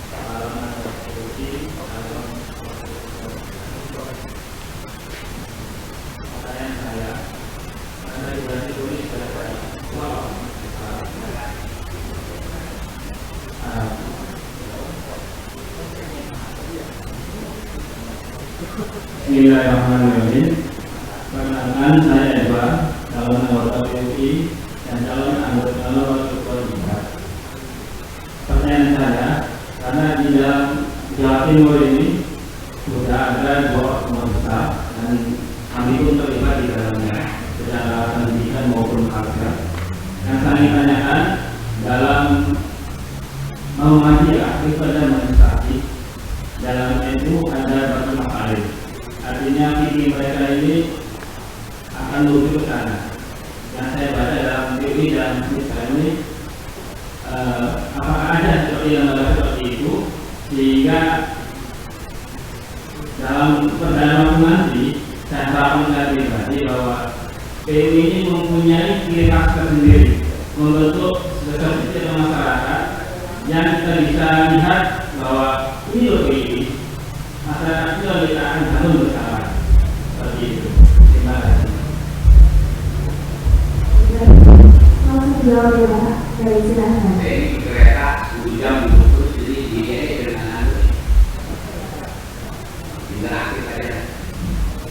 pengalaman korupsi dalam pertanyaan saya, karena juga ditulis pada Bismillahirrahmanirrahim. Perkenalkan, saya Edward, calon anggota PUI dan calon anggota Ketua Tingkat. Pertanyaan saya, karena di dalam Jawa Timur ini sudah ada 2 ormas besar dan kami pun terlibat di dalamnya secara pendidikan maupun harga. Yang saya tanyakan dalam mengaji aktif dan administrasi dalam itu ada berbagai hal. Artinya fikih mereka ini akan menuju ke sana. Yang saya baca dalam teori dan misalnya ini, apakah ada seperti yang seperti itu sehingga dalam perdana nanti saya harapkan saya pribadi bahwa PUI ini mempunyai ciri khas tersendiri membentuk sesuatu di masyarakat yang kita bisa lihat bahwa ini loh PUI, masyarakat itu kita akan bangun bersama seperti itu. Terima kasih. Langsung jawab ya Pak, dari silahkan. Ini kereta 10 jam dibungkus, jadi dia dengan interaktif saja.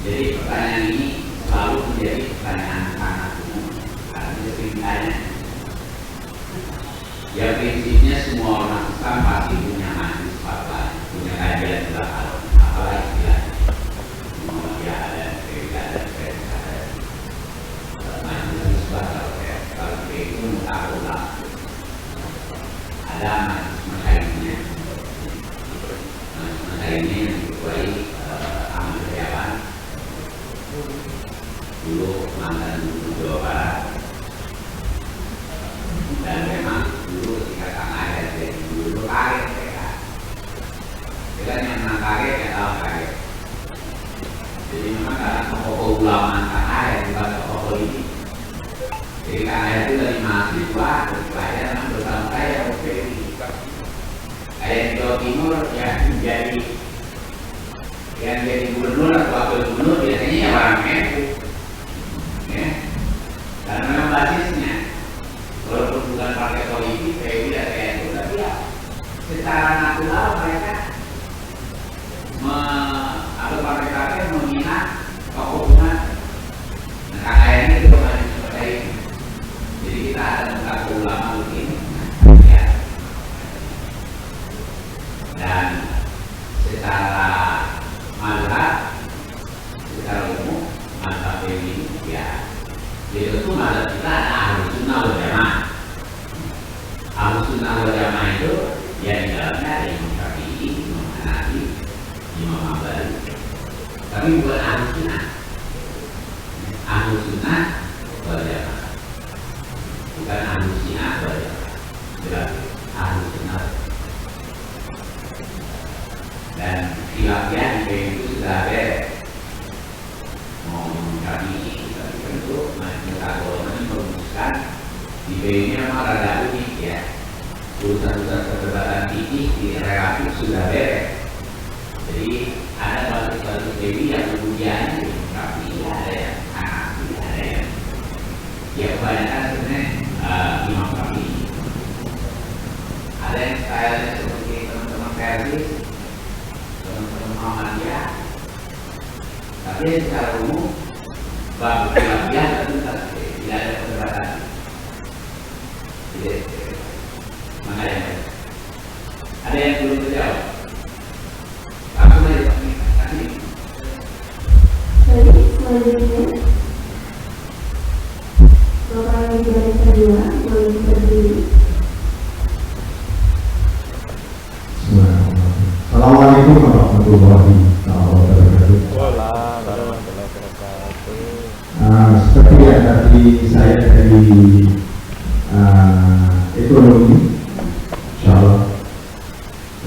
Jadi pertanyaan ini selalu menjadi pertanyaan sangat umum. Artinya seringkali ya prinsipnya semua orang Islam pasti punya hadis fatwa, punya kajian belakang. Apa tokoh ulama tanah air, bukan tokoh politik. Jadi karena itu dari mahasiswa berpelajaran bersama saya kayak di Jawa Timur ya menjadi yang jadi gubernur atau wakil gubernur biasanya ya orang NU, ya. Karena memang basisnya walaupun bukan partai politik, PUI atau NU, tapi ya secara natural mereka atau partai-partai menghina tokoh umat. Nah, karena ini itu banyak seperti ini. Jadi kita ada tokoh ulama begini, ya. Dan secara mazhab, secara umum mazhab ini ya, itu tuh mazhab kita ada Ahlus Sunnah wal Jamaah. Ahlus Sunnah wal Jamaah itu ya di dalamnya ada Imam Syafi'i, Imam Hanafi, Imam Hambali. Tapi bukan Ahlus Sunnah. Ahlus Sunnah wal Jamaah, bukan Ahlus Sunnah wal Jamaah. Jelas Ahlus Sunnah. Dan khilafnya di itu sudah beres. Mau Syafi'i, tapi tentu Majelis Ulama ini merumuskan di ini memang rada unik ya. Urusan-urusan perdebatan fikih di relatif sudah beres. Jadi ada satu dewi yang kemudian Syafi'i, ada yang Hanafi, ada yang ya kebanyakan sebenarnya Imam Syafi'i. Ada yang stylenya seperti teman-teman Persis, teman-teman Muhammadiyah. Tapi secara umum bab khilafiyah tentu tidak ada perdebatan. Jadi makanya ada yang belum terjawab. Langsung aja Pak Nik. Baik, selanjutnya Bapak yang baris kedua boleh berdiri. Assalamualaikum warahmatullahi wabarakatuh. Warahmatullahi wabarakatuh. Seperti yang tadi saya dari ekonomi, insyaallah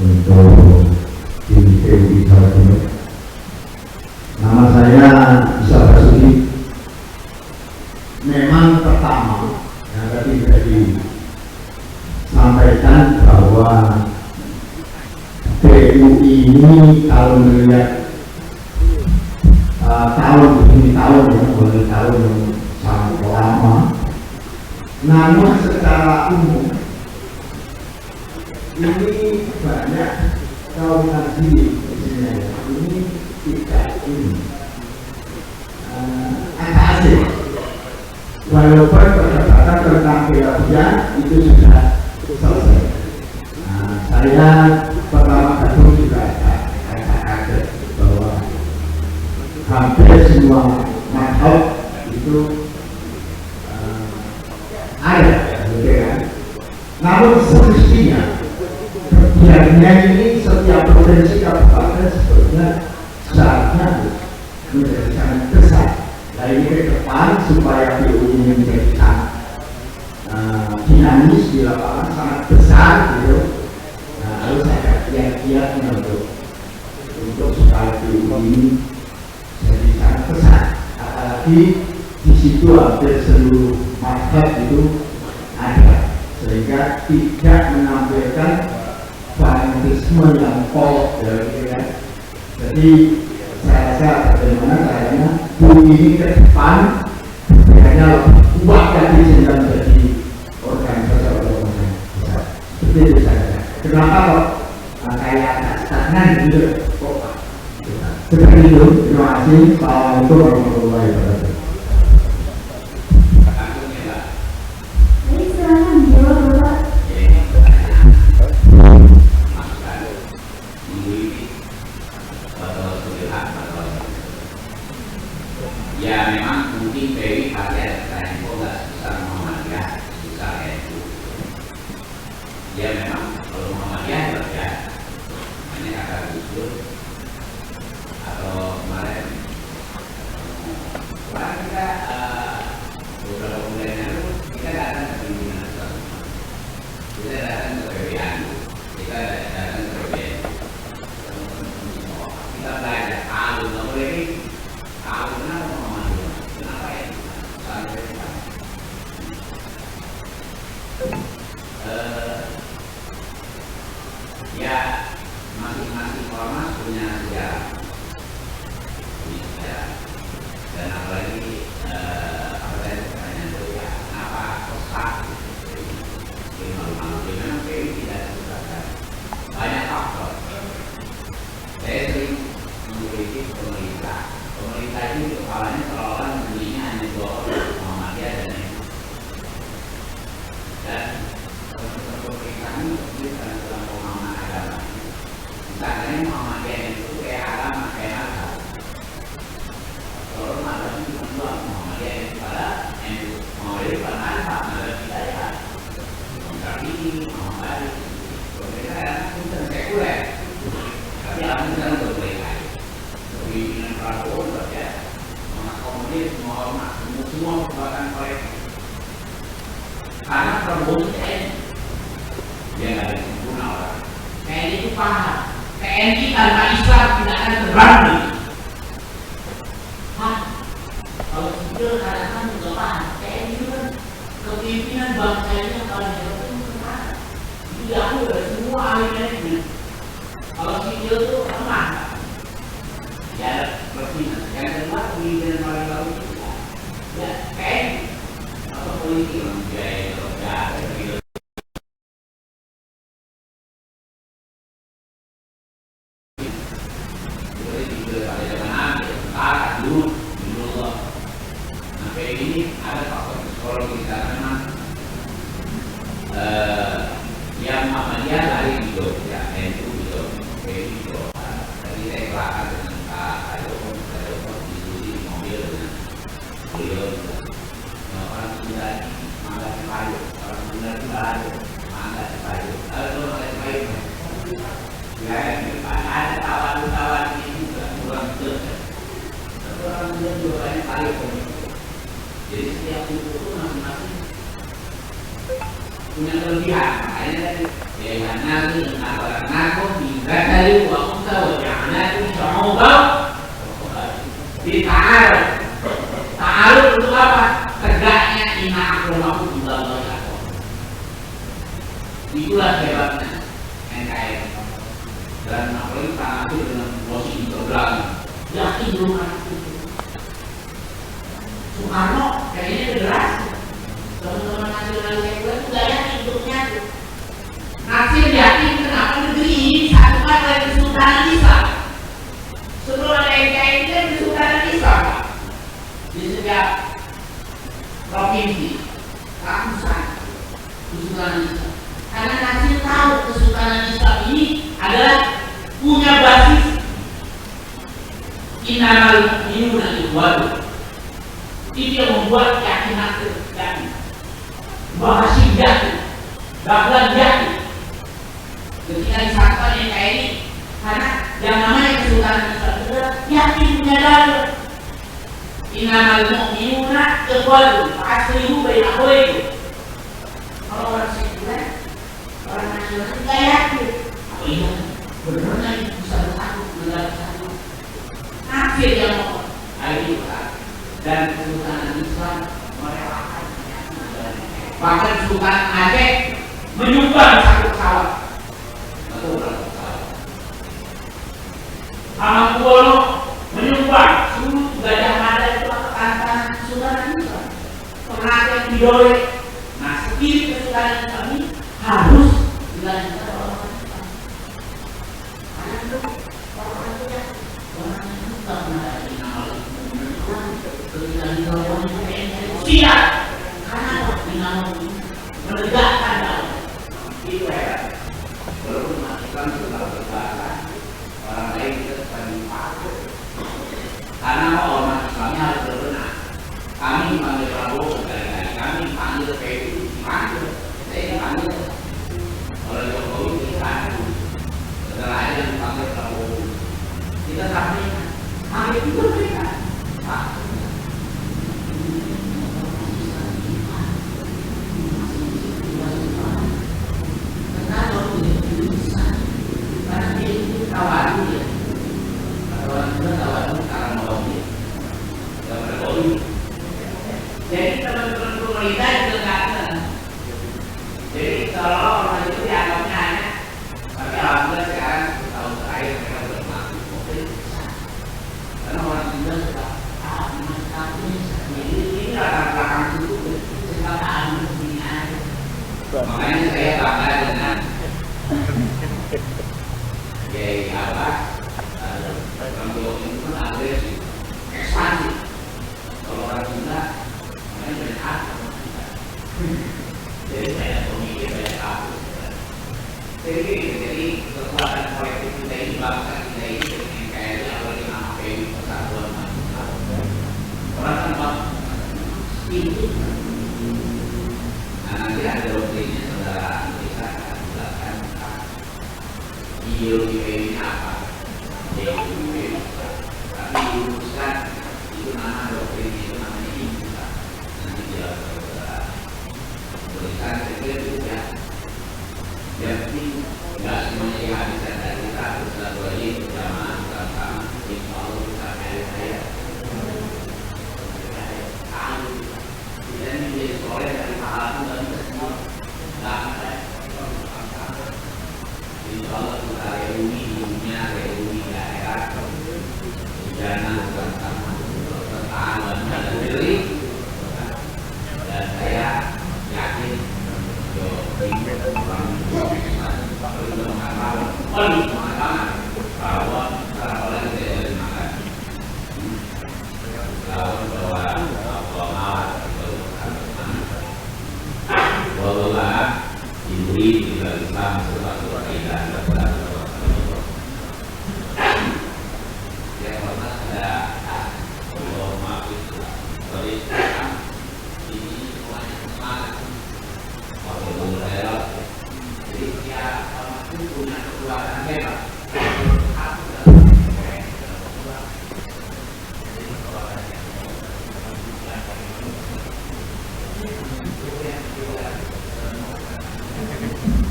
untuk di PUI Jawa Timur. Nama saya Isa Basuki. Memang pertama yang tadi sudah disampaikan bahwa PUI ini kalau melihat tahun yang boleh tahun yang sangat lama, namun secara umum ini banyak kaum nazi ini tidak ini agak asing. Walaupun perdebatan tentang khilafiyah itu sudah selesai. Saya pertama kali juga agak kaget bahwa hampir semua mazhab itu ada, gitu kan? Namun semestinya kebijakannya ini setiap provinsi kabupaten sebetulnya seharusnya menjadi sangat besar. Nah ini ke depan supaya PUI ini menjadi sangat dinamis di lapangan sangat besar gitu. Harus ada kiat-kiat untuk supaya PUI ini jadi sangat besar. Apalagi di situ hampir seluruh mazhab itu ada, sehingga tidak menampilkan fanatisme yang kolot ya. Jadi saya rasa bagaimana caranya PUI ini ke depan hanya kuat lagi sehingga menjadi organisasi besar. Seperti itu saja. Kenapa kok kayak stagnan gitu kok? Seperti itu. Terima kasih. Assalamualaikum warahmatullahi wabarakatuh. Baik, silakan dijawab Bapak. Ya memang mungkin PUI pasti ada pertanyaan kok nggak sebesar Muhammadiyah, sebesar NU. Ya memang kalau Muhammadiyah ya hanya kata Gus Dur atau kemarin kita beberapa bulan lalu kita datang ke pimpinan Ustaz, kita datang ke PBN, kita datang ke PBN, kita belajar tahu nggak boleh tahu kenapa kita ini kepalanya seolah-olah belinya hanya dua orang, Muhammadiyah dan NU. Dan pemerintahan itu karena dalam pemahaman agama. Misalnya Muhammadiyah itu kayak agama, kayak agama. Kalau mazhab itu kedua Muhammadiyah itu pada NU, Muhammadiyah pada mazhab kita ya. Tapi Muhammadiyah, pemerintahan itu sekuler. Tapi apa yang berbeda? Pemimpinan Prabowo saja mengakomodir semua orang, semua perbuatan mereka. Karena Prabowo itu TNI, dia nggak ada sempurna orang. TNI itu paham, TNI tanpa Islam tidak akan berani. Kalau sipil kadang-kadang juga paham, TNI itu kan kepimpinan bangsa ini yang paling hebat itu kemana? Itu diakui oleh semua ahli manajemen. Kalau sipil itu lemah. Ya, berpindah. Yang kedua, pemimpinan paling bagus itu ya, TNI atau politik biaya kerja, gitu. Jadi pada zaman Nabi, sekarang dulu Allah. Nah, kayak ini ada faktor psikologi karena memang yang Muhammadiyah lari di Jogja, NU di Jogja, di Jogja. Tadi saya kelakar dengan Pak Joko diskusi di mobil dengan beliau. Orang Sunda mangga Cipayu, orang Sunda di Balayu, mangga Cipayu. Lalu mangga Cipayu, ya ada kawan-kawan ini juga kurang jelas. Tapi orang Sunda juga banyak kali komunikasi. Jadi setiap suku itu masing-masing punya kelebihan. Makanya tadi ya nabi nakum dari waktu wajahnya itu coba ditaruh. Taruh untuk apa? Tegaknya inna akramakum indallahi atqakum. Itulah hebatnya NKRI. Dan apalagi tanah itu dengan posisi terbelakang. Yakin belum ada itu. Soekarno kayaknya federasi. Teman-teman nasionalis sekuler itu gak yakin hidupnya itu. Nasir yakin kenapa negeri ini disatukan oleh Kesultanan Islam. Sebelum ada NKRI itu kan Kesultanan Islam. Di setiap provinsi, ratusan Kesultanan Islam. Karena Nasir tahu Kesultanan Islam ini adalah punya basis innamal mu'minuna ikhwatun. Itu yang membuat yakin Nasir yakin, Bahasim yakin, Dahlan yakin. Ketika disatukan NKRI, karena yang namanya Kesultanan Islam itu yakin punya dalil. Innamal mu'minuna ikhwatun fa'aslihu baina akhawaykum. Kalau orang sekuler, orang nasionalis tidak yakin. Oh iya, benar ini bisa bersatu, negara bersatu. Nasir yang mau hari dan Kesultanan Islam merelakan. Bahkan Kesultanan Aceh menyumbang satu pesawat. Atau berapa pesawat? Hamengkubuwono menyumbang seluruh Gajah Mada itu tantangan Kesultanan Islam. Pengajian Tidore. Nah, spirit Kesultanan Islam ini harus dilanjutkan oleh orang Islam. Karena itu orang itu ya orang yang suka menghadapi nama siap karena dinamo menegakkan dalam itu hebat. Walaupun Islam sudah berbahasa orang lain kita paling patuh karena orang Islamnya harus berbenah. Kami dipanggil Prabowo sekali-kali, kami dipanggil PDI dipanggil, saya dipanggil oleh Jokowi dipanggil. Setelah itu dipanggil Prabowo, kita sampaikan, kami itu berbeda. Pak, karena dia itu kawan dia, orang juga kawan karena mau dia, tidak berbohong. Jadi teman-teman pemerintah juga nggak ada. Jadi kalau orang itu dianggapnya hanya, tapi alhamdulillah sekarang tahun terakhir mereka sudah masuk mobil besar. Karena orang juga sudah ini latar belakang itu kesalahan begini aja. Makanya saya bangga dengan Kiai Abbas. Orang Jawa itu kan agresif, kesan Itu. Nah, nanti ada doktrinnya saudara bisa jelaskan ideologi apa. Ideologi tapi diuruskan itu nama doktrinnya itu namanya ibuka. Nanti dia saudara tulisan sekiranya itu ya. Jadi nggak semuanya dihabiskan dari kita harus satu lagi berjamaah bersama. Insya Allah kita kaya. Dan menjadi soleh dari pahala pun dan tersebut nggak ada. Insya Allah kita reuni di dunia, reuni di akhirat, di jannah bersama tetangga dan diri. Dan saya yakin bahwa orang tidak dari makan bahwa Allah diberi juga Islam sesuatu kaidah yang pernah ada Allah maaf itu dari ini semuanya semangat kalau saya jadi dia punya kekuatan hebat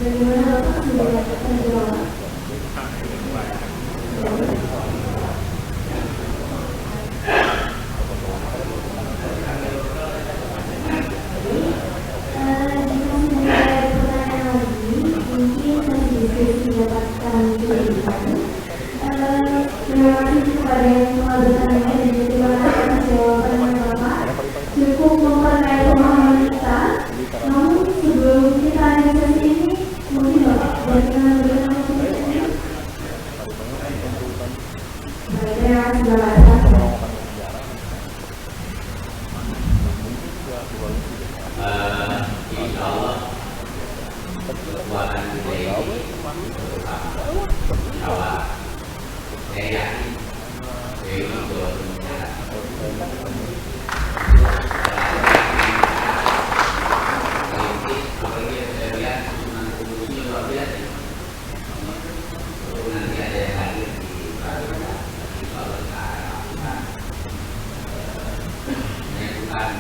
Bagaimana Bapak sudah mendapatkan jawab? Jika sudah ada pertanyaan lagi, mungkin nanti diskusi dapatkan diberikan. Terima kasih kepada yang telah bertanya dan terima kasih atas jawaban Bapak. Cukup memperkaya pemahaman kita. Namun sebelum kita diskusi ini, mungkin Bapak berkenan berkenan sedikit. Baik, terima kasih Bapak. Insya Allah kekuatan kita ini bahwa saya yakin Dewi Jawa Timur apalagi saya lihat hubungan komunikasi luar biasa. Nanti ada yang hadir di Prajurit di Sulawesi menyatukan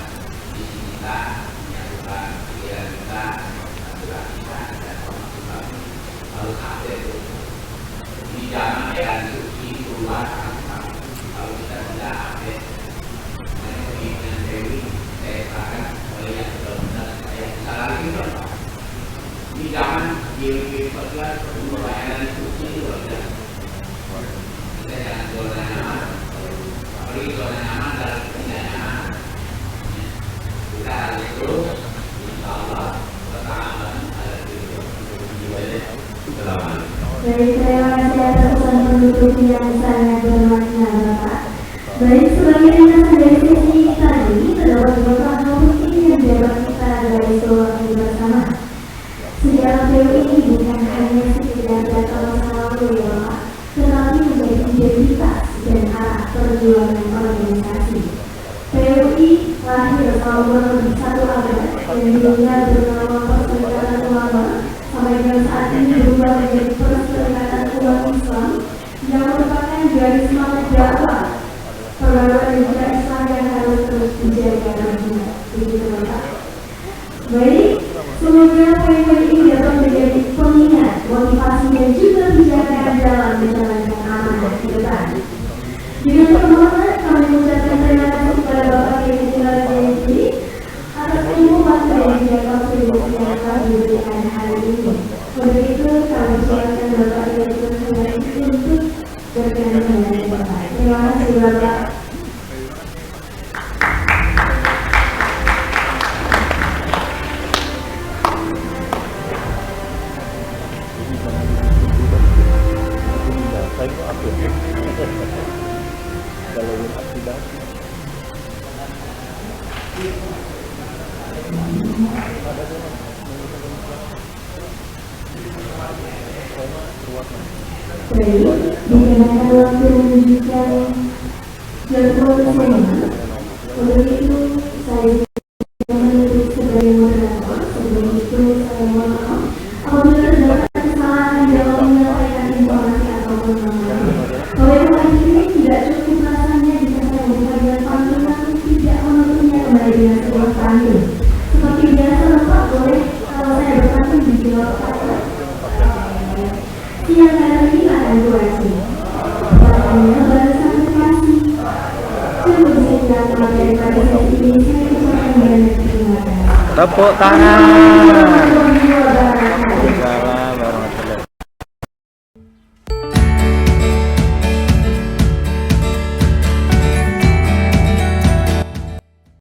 visi kita, menyatukan pikiran kita, menyatukan kita dan kita harus ada itu. Ini jangan ada instruksi keluar kalau kita tidak update dengan Dewi, saya katakan oleh yang benar-benar saya salah itu. Ini jangan di perjuangan pelayanan instruksi itu tidak. Kita jangan zona nyaman, apalagi zona nyaman dalam tidak nyaman. Kita harus terus, insya Allah, bertahan ada di dalam. Baik, terima kasih atas pesan penutup yang sangat bermakna Bapak. Baik, sebagai ringkasan dari sesi tadi, terdapat beberapa hal penting yang dapat kita garis bawahi bersama. Sejarah PU ini bukan hanya sekedar data masa lalu ya Bapak, tetapi menjadi identitas dan arah perjuangan organisasi. PUI lahir tahun 1 abad dan dulunya bernama Perserikatan Ulama, sampai dengan saat ini berubah menjadi Perserikatan Umat Islam yang merupakan garis semangat dakwah perlawanan negara Islam yang harus terus dijaga dan dijaga. Begitu Bapak. Baik, semoga poin-poin ini dapat menjadi pengingat, motivasi dan juga pijakan dalam menjalankan amanah ke depan. Dengan permohonan kami mengucapkan terima kasih kepada Bapak Kiai Jendral atas ilmu waktu dan juga kontribusi yang telah diberikan hari ini. Untuk itu kami silakan Bapak Kiai Jendral untuk berkenan dengan Bapak. Terima kasih Bapak. Baik, dikenakan waktu menunjukkan jadwal semua. Untuk itu saya yang hari ini akan durasi. Pertanyaannya bahasa motivasi. Coba bisa dilakukan daripada sesi ini, saya ucapkan banyak terima kasih. Tepuk tangan.